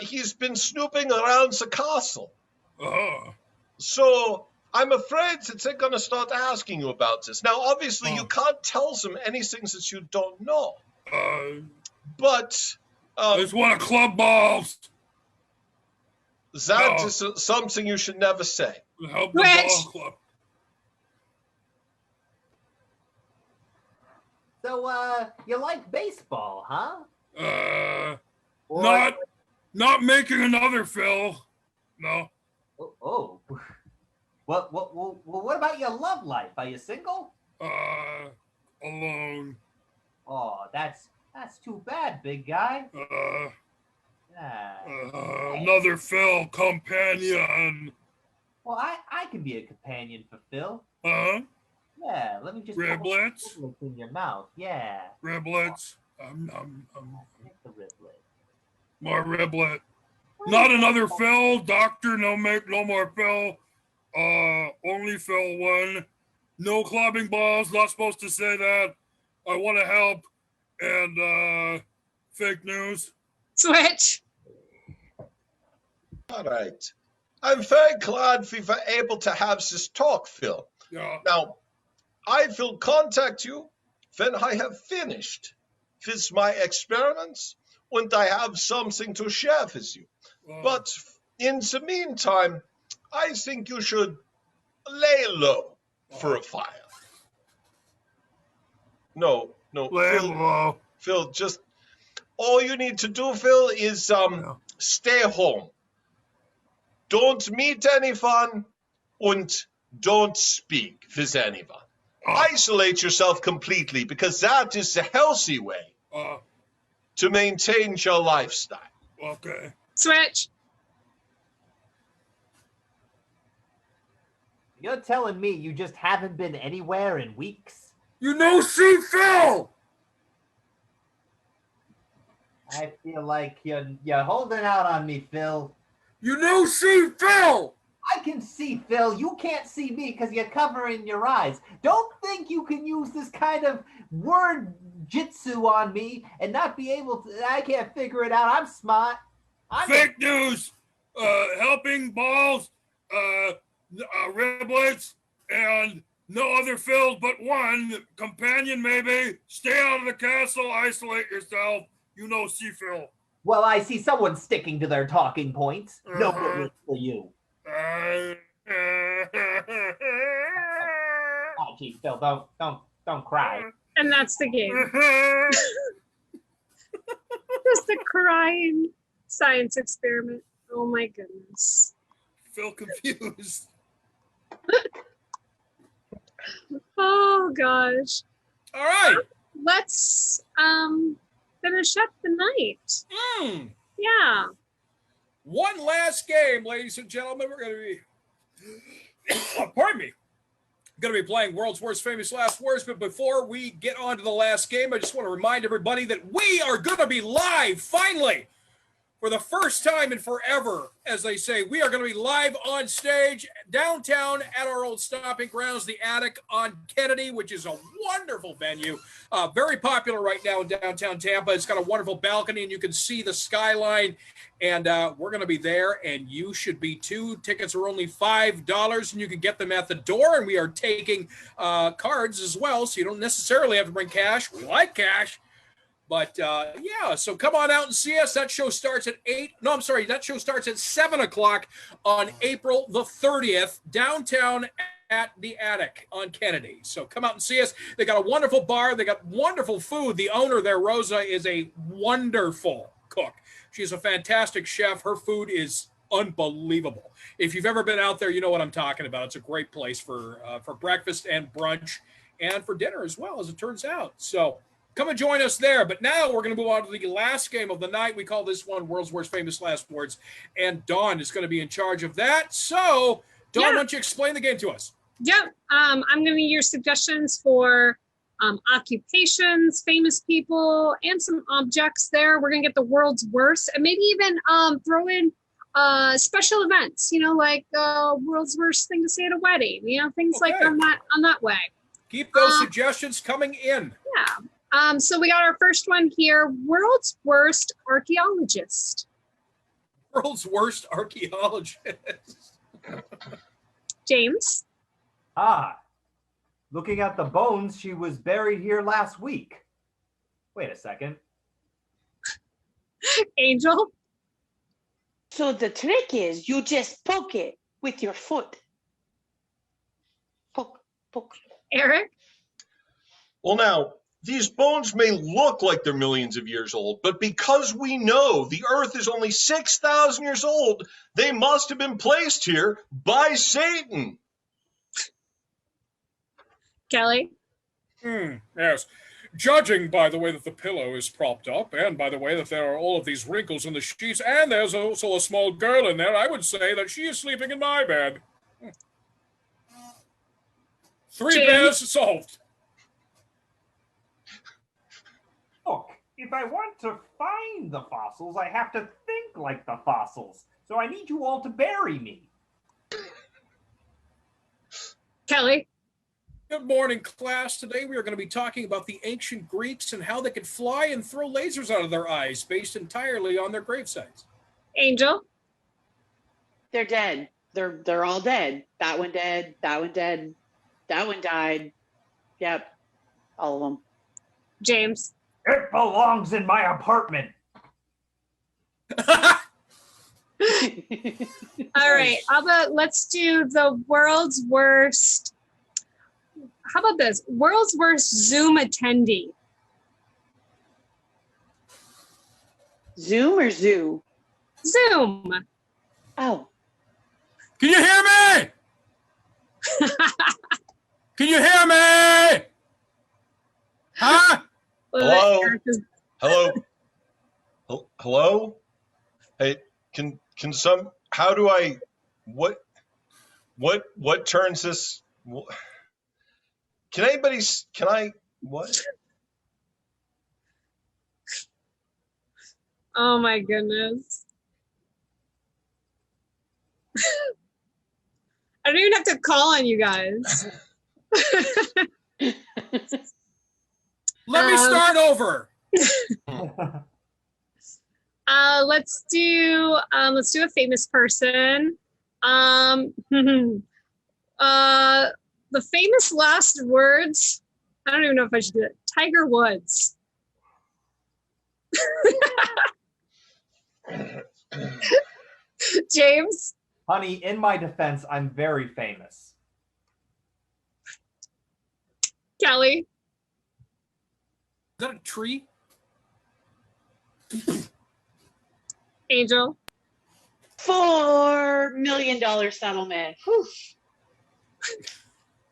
Speaker 3: he's been snooping around the castle. So I'm afraid that they're going to start asking you about this. Now, obviously, you can't tell them anything that you don't know. But
Speaker 1: I just want to club balls.
Speaker 3: That is something you should never say.
Speaker 1: Help the ball club.
Speaker 5: So, you like baseball, huh?
Speaker 1: Not making another Phil. No.
Speaker 5: Oh. Well, what about your love life? Are you single?
Speaker 1: Alone.
Speaker 5: Oh, that's too bad, big guy.
Speaker 1: Another Phil companion.
Speaker 5: Well, I can be a companion for Phil.
Speaker 8: Huh?
Speaker 5: Yeah, let me just
Speaker 8: Riblets?
Speaker 5: put riblets in your mouth. Yeah.
Speaker 8: Riblets.
Speaker 5: Take the riblet.
Speaker 8: More riblet. Not another Phil. Doctor, no more Phil. Only Phil 1. No clubbing balls. Not supposed to say that. I want to help. And fake news.
Speaker 2: Switch.
Speaker 3: All right. I'm very glad we were able to have this talk, Phil.
Speaker 8: Yeah.
Speaker 3: Now, I will contact you when I have finished with my experiments and I have something to share with you. But in the meantime, I think you should lay low for a while. No, Phil, just all you need to do, Phil, is stay home. Don't meet anyone and don't speak with anyone. Isolate yourself completely because that is the healthy way to maintain your lifestyle.
Speaker 8: Okay.
Speaker 2: Switch.
Speaker 5: You're telling me you just haven't been anywhere in weeks?
Speaker 8: You know, see Phil!
Speaker 5: I feel like you're holding out on me, Phil.
Speaker 8: You know, see Phil!
Speaker 5: I can see Phil. You can't see me because you're covering your eyes. Don't think you can use this kind of word jitsu on me and not be able to. I can't figure it out. I'm smart.
Speaker 8: Fake news! Helping balls, riblets, and no other Phils but one. Companion, maybe. Stay out of the castle. Isolate yourself. You know, see Phil.
Speaker 5: Well, I see someone sticking to their talking points. No good for you.
Speaker 8: Oh,
Speaker 5: gee, Phil, don't cry.
Speaker 2: And that's the game. Just a crying science experiment. Oh my goodness.
Speaker 8: Phil confused.
Speaker 2: Oh gosh.
Speaker 1: All right.
Speaker 2: Let's finish up the night. Yeah.
Speaker 1: One last game, ladies and gentlemen. We're going to be, pardon me, going to be playing World's Worst Famous Last Words. But before we get on to the last game, I just want to remind everybody that we are going to be live, finally, for the first time in forever, as they say. We are going to be live on stage downtown at our old stomping grounds, the Attic on Kennedy, which is a wonderful venue. Very popular right now in downtown Tampa. It's got a wonderful balcony, and you can see the skyline. And we're going to be there, and you should be too. Tickets are only $5, and you can get them at the door. And we are taking cards as well, so you don't necessarily have to bring cash. We like cash. But, yeah, so come on out and see us. That show starts at that show starts at 7 o'clock on April the 30th, downtown at the Attic on Kennedy. So come out and see us. They got a wonderful bar. They got wonderful food. The owner there, Rosa, is a wonderful cook. She's a fantastic chef. Her food is unbelievable. If you've ever been out there, you know what I'm talking about. It's a great place for breakfast and brunch and for dinner as well, as it turns out. So come and join us there. But now we're going to move on to the last game of the night. We call this one World's Worst Famous Last Words. And Dawn is going to be in charge of that. So, Dawn, why don't you explain the game to us?
Speaker 2: Yep. I'm going to need your suggestions for occupations, famous people, and some objects there. We're going to get the world's worst, and maybe even throw in special events, like world's worst thing to say at a wedding, things like on that way.
Speaker 1: Keep those suggestions coming in.
Speaker 2: Yeah. So we got our first one here, world's worst archaeologist.
Speaker 1: World's worst archaeologist.
Speaker 2: James?
Speaker 5: Looking at the bones, she was buried here last week. Wait a second.
Speaker 2: Angel?
Speaker 6: So the trick is you just poke it with your foot. Poke, poke.
Speaker 2: Eric?
Speaker 3: Well, now, these bones may look like they're millions of years old, but because we know the Earth is only 6,000 years old, they must have been placed here by Satan.
Speaker 2: Kelly?
Speaker 1: Yes. Judging by the way that the pillow is propped up, and by the way that there are all of these wrinkles in the sheets, and there's also a small girl in there, I would say that she is sleeping in my bed. 3
Speaker 2: James?
Speaker 1: bears solved.
Speaker 4: Look, if I want to find the fossils, I have to think like the fossils. So I need you all to bury me.
Speaker 2: Kelly?
Speaker 1: Good morning, class. Today we are going to be talking about the ancient Greeks and how they could fly and throw lasers out of their eyes based entirely on their gravesites.
Speaker 2: Angel?
Speaker 6: They're dead. They're all dead. That one dead. That one dead. That one died. Yep, all of
Speaker 2: James?
Speaker 4: It belongs in my apartment.
Speaker 6: them.
Speaker 2: All right. How about let's do the world's worst. How about this? World's worst Zoom attendee.
Speaker 6: Zoom or zoo?
Speaker 2: Zoom.
Speaker 6: Oh,
Speaker 1: Can you hear me? Can you hear me? Huh?
Speaker 3: Hello?
Speaker 2: Eric is-
Speaker 3: Hello? Hello? Hey, can some, how do I, what turns this, can anybody, can I, what?
Speaker 2: Oh my goodness. I don't even have to call on you guys.
Speaker 1: Let me start over.
Speaker 2: Let's do a famous person. The famous last words. I don't even know if I should do it. Tiger Woods. James.
Speaker 5: Honey, in my defense, I'm very famous.
Speaker 2: Kelly.
Speaker 1: Is that a tree?
Speaker 2: Angel.
Speaker 6: $4 million settlement. Whew.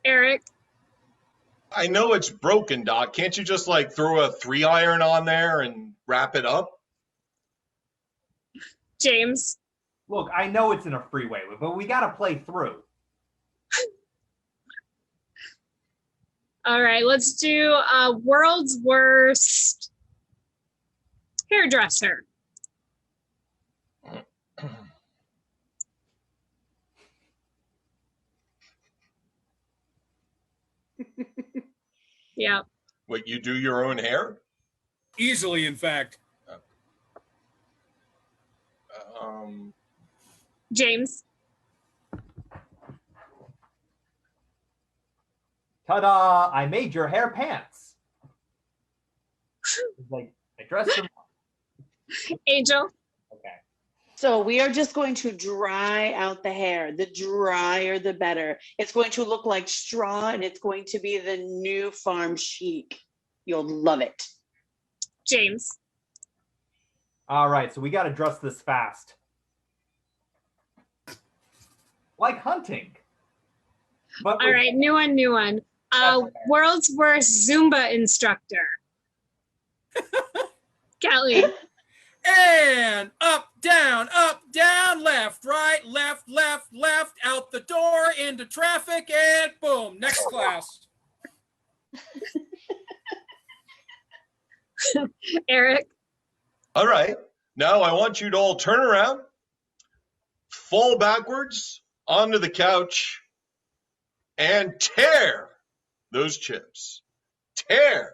Speaker 2: Eric.
Speaker 3: I know it's broken, Doc. Can't you just like throw a 3-iron on there and wrap it up?
Speaker 2: James.
Speaker 5: Look, I know it's in a freeway, but we got to play through.
Speaker 2: All right, let's do world's worst hairdresser. Yeah.
Speaker 3: What, you do your own hair?
Speaker 1: Easily, in fact.
Speaker 2: James.
Speaker 5: Ta-da! I made your hair pants. It's like I dressed them.
Speaker 2: Angel.
Speaker 5: Okay.
Speaker 6: So we are just going to dry out the hair. The drier, the better. It's going to look like straw, and it's going to be the new farm chic. You'll love it.
Speaker 2: James.
Speaker 5: All right, so we got to dress this fast. Like hunting. But
Speaker 2: All right, new one. World's worst Zumba instructor. Kelly.
Speaker 1: And up, down, left, right, left, out the door, into traffic, and boom, next class.
Speaker 2: Eric.
Speaker 3: All right. Now I want you to all turn around, fall backwards onto the couch, and tear those chips. Tear.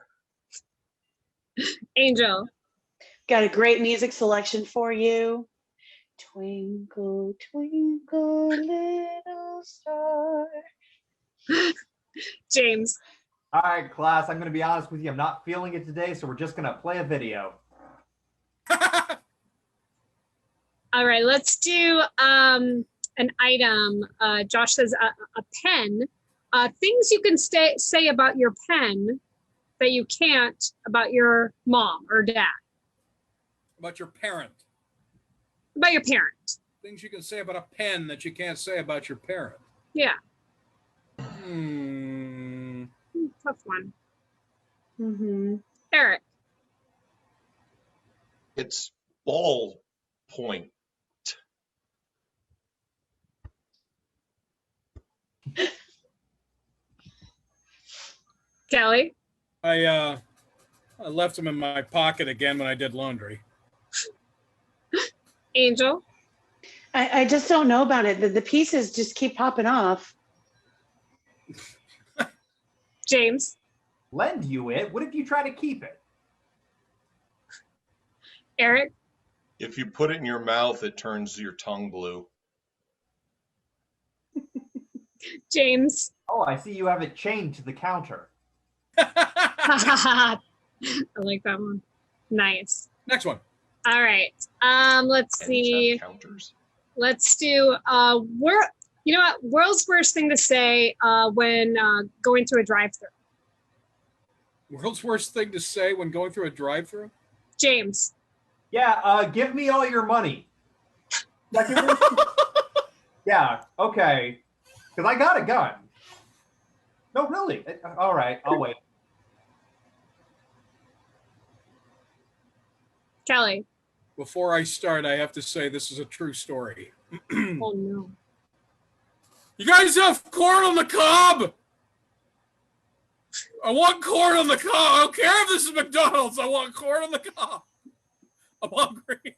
Speaker 2: Angel.
Speaker 6: Got a great music selection for you. Twinkle, twinkle, little star.
Speaker 2: James.
Speaker 5: all right, class, I'm going to be honest with you. I'm not feeling it today, so we're just going to play a video.
Speaker 2: All right, let's do an item. Josh says a pen. Things you can say about your pen that you can't about your mom or dad.
Speaker 1: About your parent.
Speaker 2: About your parent.
Speaker 1: Things you can say about a pen that you can't say about your parent.
Speaker 2: Yeah. Tough one.
Speaker 6: Mm-hmm.
Speaker 2: Eric.
Speaker 3: It's ball point.
Speaker 2: Kelly,
Speaker 1: I left them in my pocket again when I did laundry.
Speaker 2: Angel,
Speaker 6: I just don't know about it. The pieces just keep popping off.
Speaker 2: James,
Speaker 5: Lend you it? What if you try to keep it?
Speaker 2: Eric,
Speaker 3: If you put it in your mouth, it turns your tongue blue.
Speaker 2: James.
Speaker 5: Oh, I see you have it chained to the counter.
Speaker 2: I like that one. Nice.
Speaker 1: Next one.
Speaker 2: All right. Let's
Speaker 3: Pens
Speaker 2: see.
Speaker 3: have counters.
Speaker 2: Let's do you know what? World's worst thing to say when going through a drive-through.
Speaker 1: World's worst thing to say when going through a drive-through?
Speaker 2: James.
Speaker 5: Yeah, give me all your money. Yeah, okay. Because I got a gun. No, really. All right, I'll wait.
Speaker 2: Kelly.
Speaker 1: Before I start, I have to say this is a true story.
Speaker 2: Oh no.
Speaker 1: You guys have corn on the cob? I want corn on the cob. I don't care if this is McDonald's. I want corn on the cob. I'm hungry.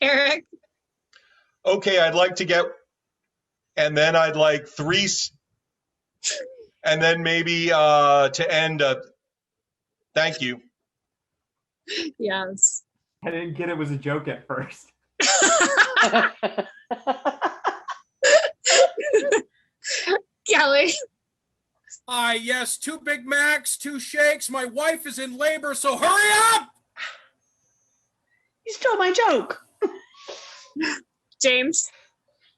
Speaker 2: Eric.
Speaker 3: Okay, I'd like to get, and then I'd like three, and then maybe to end, thank you.
Speaker 2: Yes.
Speaker 5: I didn't get it was a joke at first.
Speaker 2: Kelly.
Speaker 1: Yes, 2 Big Macs, 2 shakes. My wife is in labor, so hurry up!
Speaker 6: You stole my joke.
Speaker 2: James.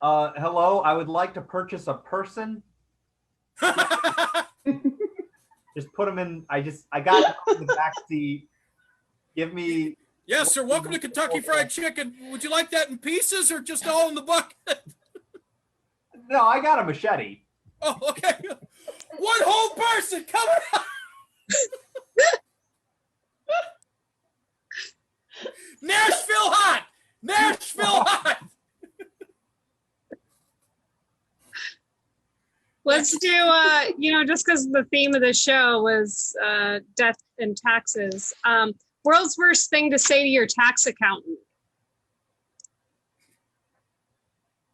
Speaker 5: Hello, I would like to purchase a person. Just put them in. I got it in the back seat. Give me.
Speaker 1: Yes, sir. Welcome to Kentucky Fried Chicken. Would you like that in pieces or just all in the bucket?
Speaker 5: No, I got a machete.
Speaker 1: Oh, okay. One whole person coming up. Nashville hot. Nashville hot.
Speaker 2: Let's do just because the theme of the show was death and taxes. World's worst thing to say to your tax accountant.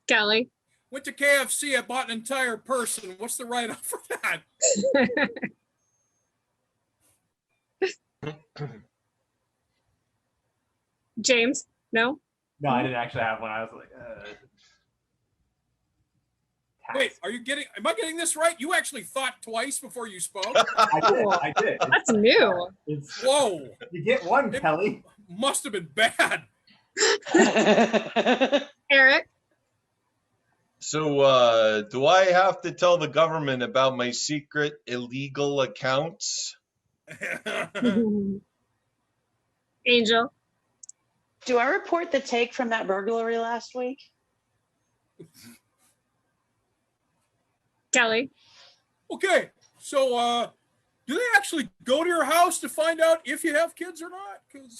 Speaker 2: Kelly.
Speaker 1: Went to KFC. I bought an entire person. What's the write-off for that?
Speaker 2: James. No.
Speaker 5: No, I didn't actually have one. I was like,
Speaker 1: Wait, am I getting this right? You actually thought twice before you spoke?
Speaker 5: I did.
Speaker 2: That's new.
Speaker 1: Whoa.
Speaker 5: You get one, Kelly.
Speaker 1: Must have been bad.
Speaker 2: Eric.
Speaker 3: So, do I have to tell the government about my secret illegal accounts?
Speaker 2: Angel.
Speaker 6: Do I report the take from that burglary last week?
Speaker 2: Kelly.
Speaker 1: Okay, so do they actually go to your house to find out if you have kids or not? Because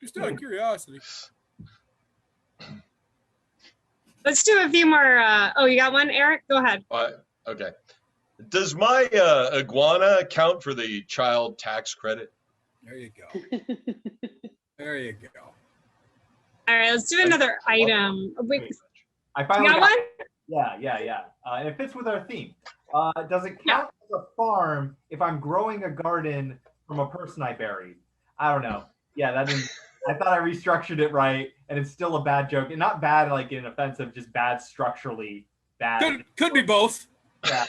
Speaker 1: just out of curiosity.
Speaker 2: Let's do a few more. You got one, Eric? Go ahead.
Speaker 3: Okay. Does my iguana count for the child tax credit?
Speaker 1: There you go. There you go.
Speaker 2: All right, let's do another item.
Speaker 5: I finally
Speaker 2: got one?
Speaker 5: Yeah. And it fits with our theme. Does it count as a farm if I'm growing a garden from a person I buried? I don't know. Yeah, that didn't. I thought I restructured it right, and it's still a bad joke. And not bad like in offensive, just bad structurally bad.
Speaker 1: Could be both.
Speaker 5: Yeah.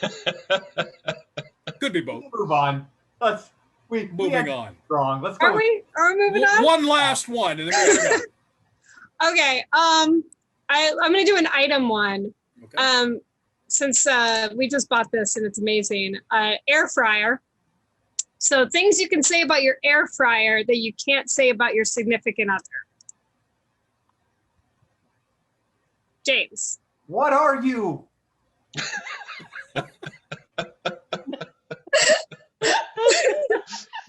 Speaker 1: Could be both.
Speaker 5: We'll move on.
Speaker 1: Moving on.
Speaker 5: Wrong. Let's go.
Speaker 2: Are we moving on?
Speaker 1: One last one, and then we gotta go.
Speaker 2: Okay. I'm gonna do an item one.
Speaker 1: Okay.
Speaker 2: Since we just bought this and it's amazing. Air fryer. So things you can say about your air fryer that you can't say about your significant other. James.
Speaker 5: What are you?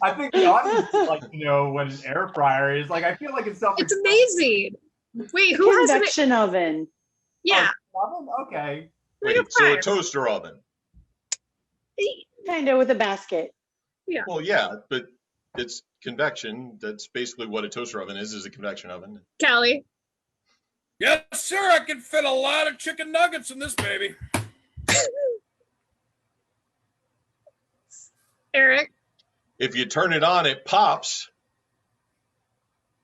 Speaker 5: I think the audience would like to know what an air fryer is. Like, I feel like it's something.
Speaker 2: It's amazing. Wait, who has an
Speaker 6: Convection oven.
Speaker 2: Yeah.
Speaker 5: Okay.
Speaker 3: Wait, so a toaster oven?
Speaker 7: Kind of with a basket.
Speaker 2: Yeah.
Speaker 3: Well, yeah, but it's convection. That's basically what a toaster oven is a convection oven.
Speaker 2: Callie.
Speaker 1: Yes, sir. I can fit a lot of chicken nuggets in this baby.
Speaker 2: Eric.
Speaker 3: If you turn it on, it pops.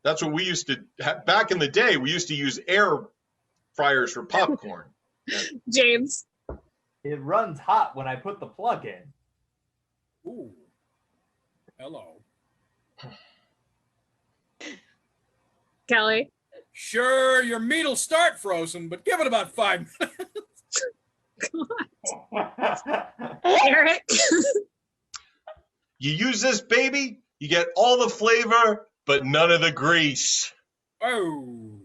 Speaker 3: That's what we used to back in the day. We used to use air fryers for popcorn.
Speaker 2: James.
Speaker 4: It runs hot when I put the plug in.
Speaker 1: Ooh. Hello.
Speaker 2: Kelly.
Speaker 1: Sure, your meat will start frozen, but give it about 5 minutes.
Speaker 2: Eric.
Speaker 3: You use this baby, you get all the flavor, but none of the grease.
Speaker 1: Oh.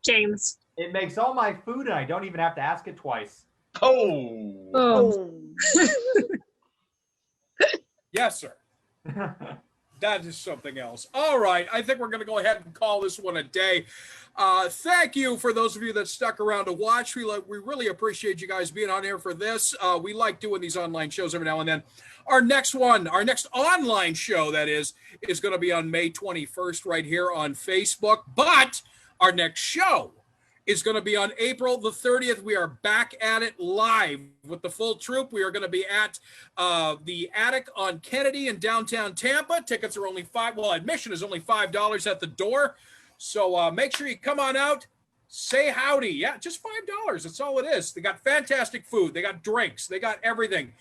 Speaker 2: James.
Speaker 4: It makes all my food and I don't even have to ask it twice.
Speaker 3: Oh.
Speaker 2: Oh.
Speaker 1: Yes, sir. That is something else. All right. I think we're going to go ahead and call this one a day. Thank you for those of you that stuck around to watch. We really appreciate you guys being on here for this. We like doing these online shows every now and then. Our next online show, that is going to be on May 21st right here on Facebook. But our next show is going to be on April the 30th. We are back at it live with the full troupe. We are going to be at the Attic on Kennedy in downtown Tampa. Tickets are only admission is only $5 at the door. So make sure you come on out, say howdy. Yeah, just $5. That's all it is. They got fantastic food. They got drinks. They got everything.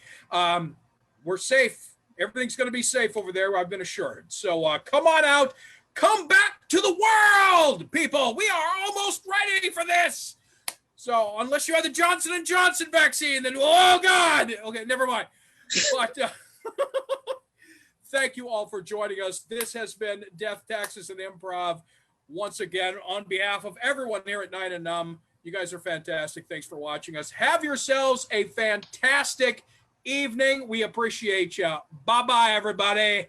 Speaker 1: We're safe. Everything's going to be safe over there, I've been assured. So come on out. Come back to the world, people. We are almost ready for this. So unless you have the Johnson & Johnson vaccine, then, oh, God. Okay, never mind. But thank you all for joining us. This has been Death, Taxes, and Improv. Once again, on behalf of everyone here at 9 and NUMB, you guys are fantastic. Thanks for watching us. Have yourselves a fantastic evening. We appreciate you. Bye-bye, everybody.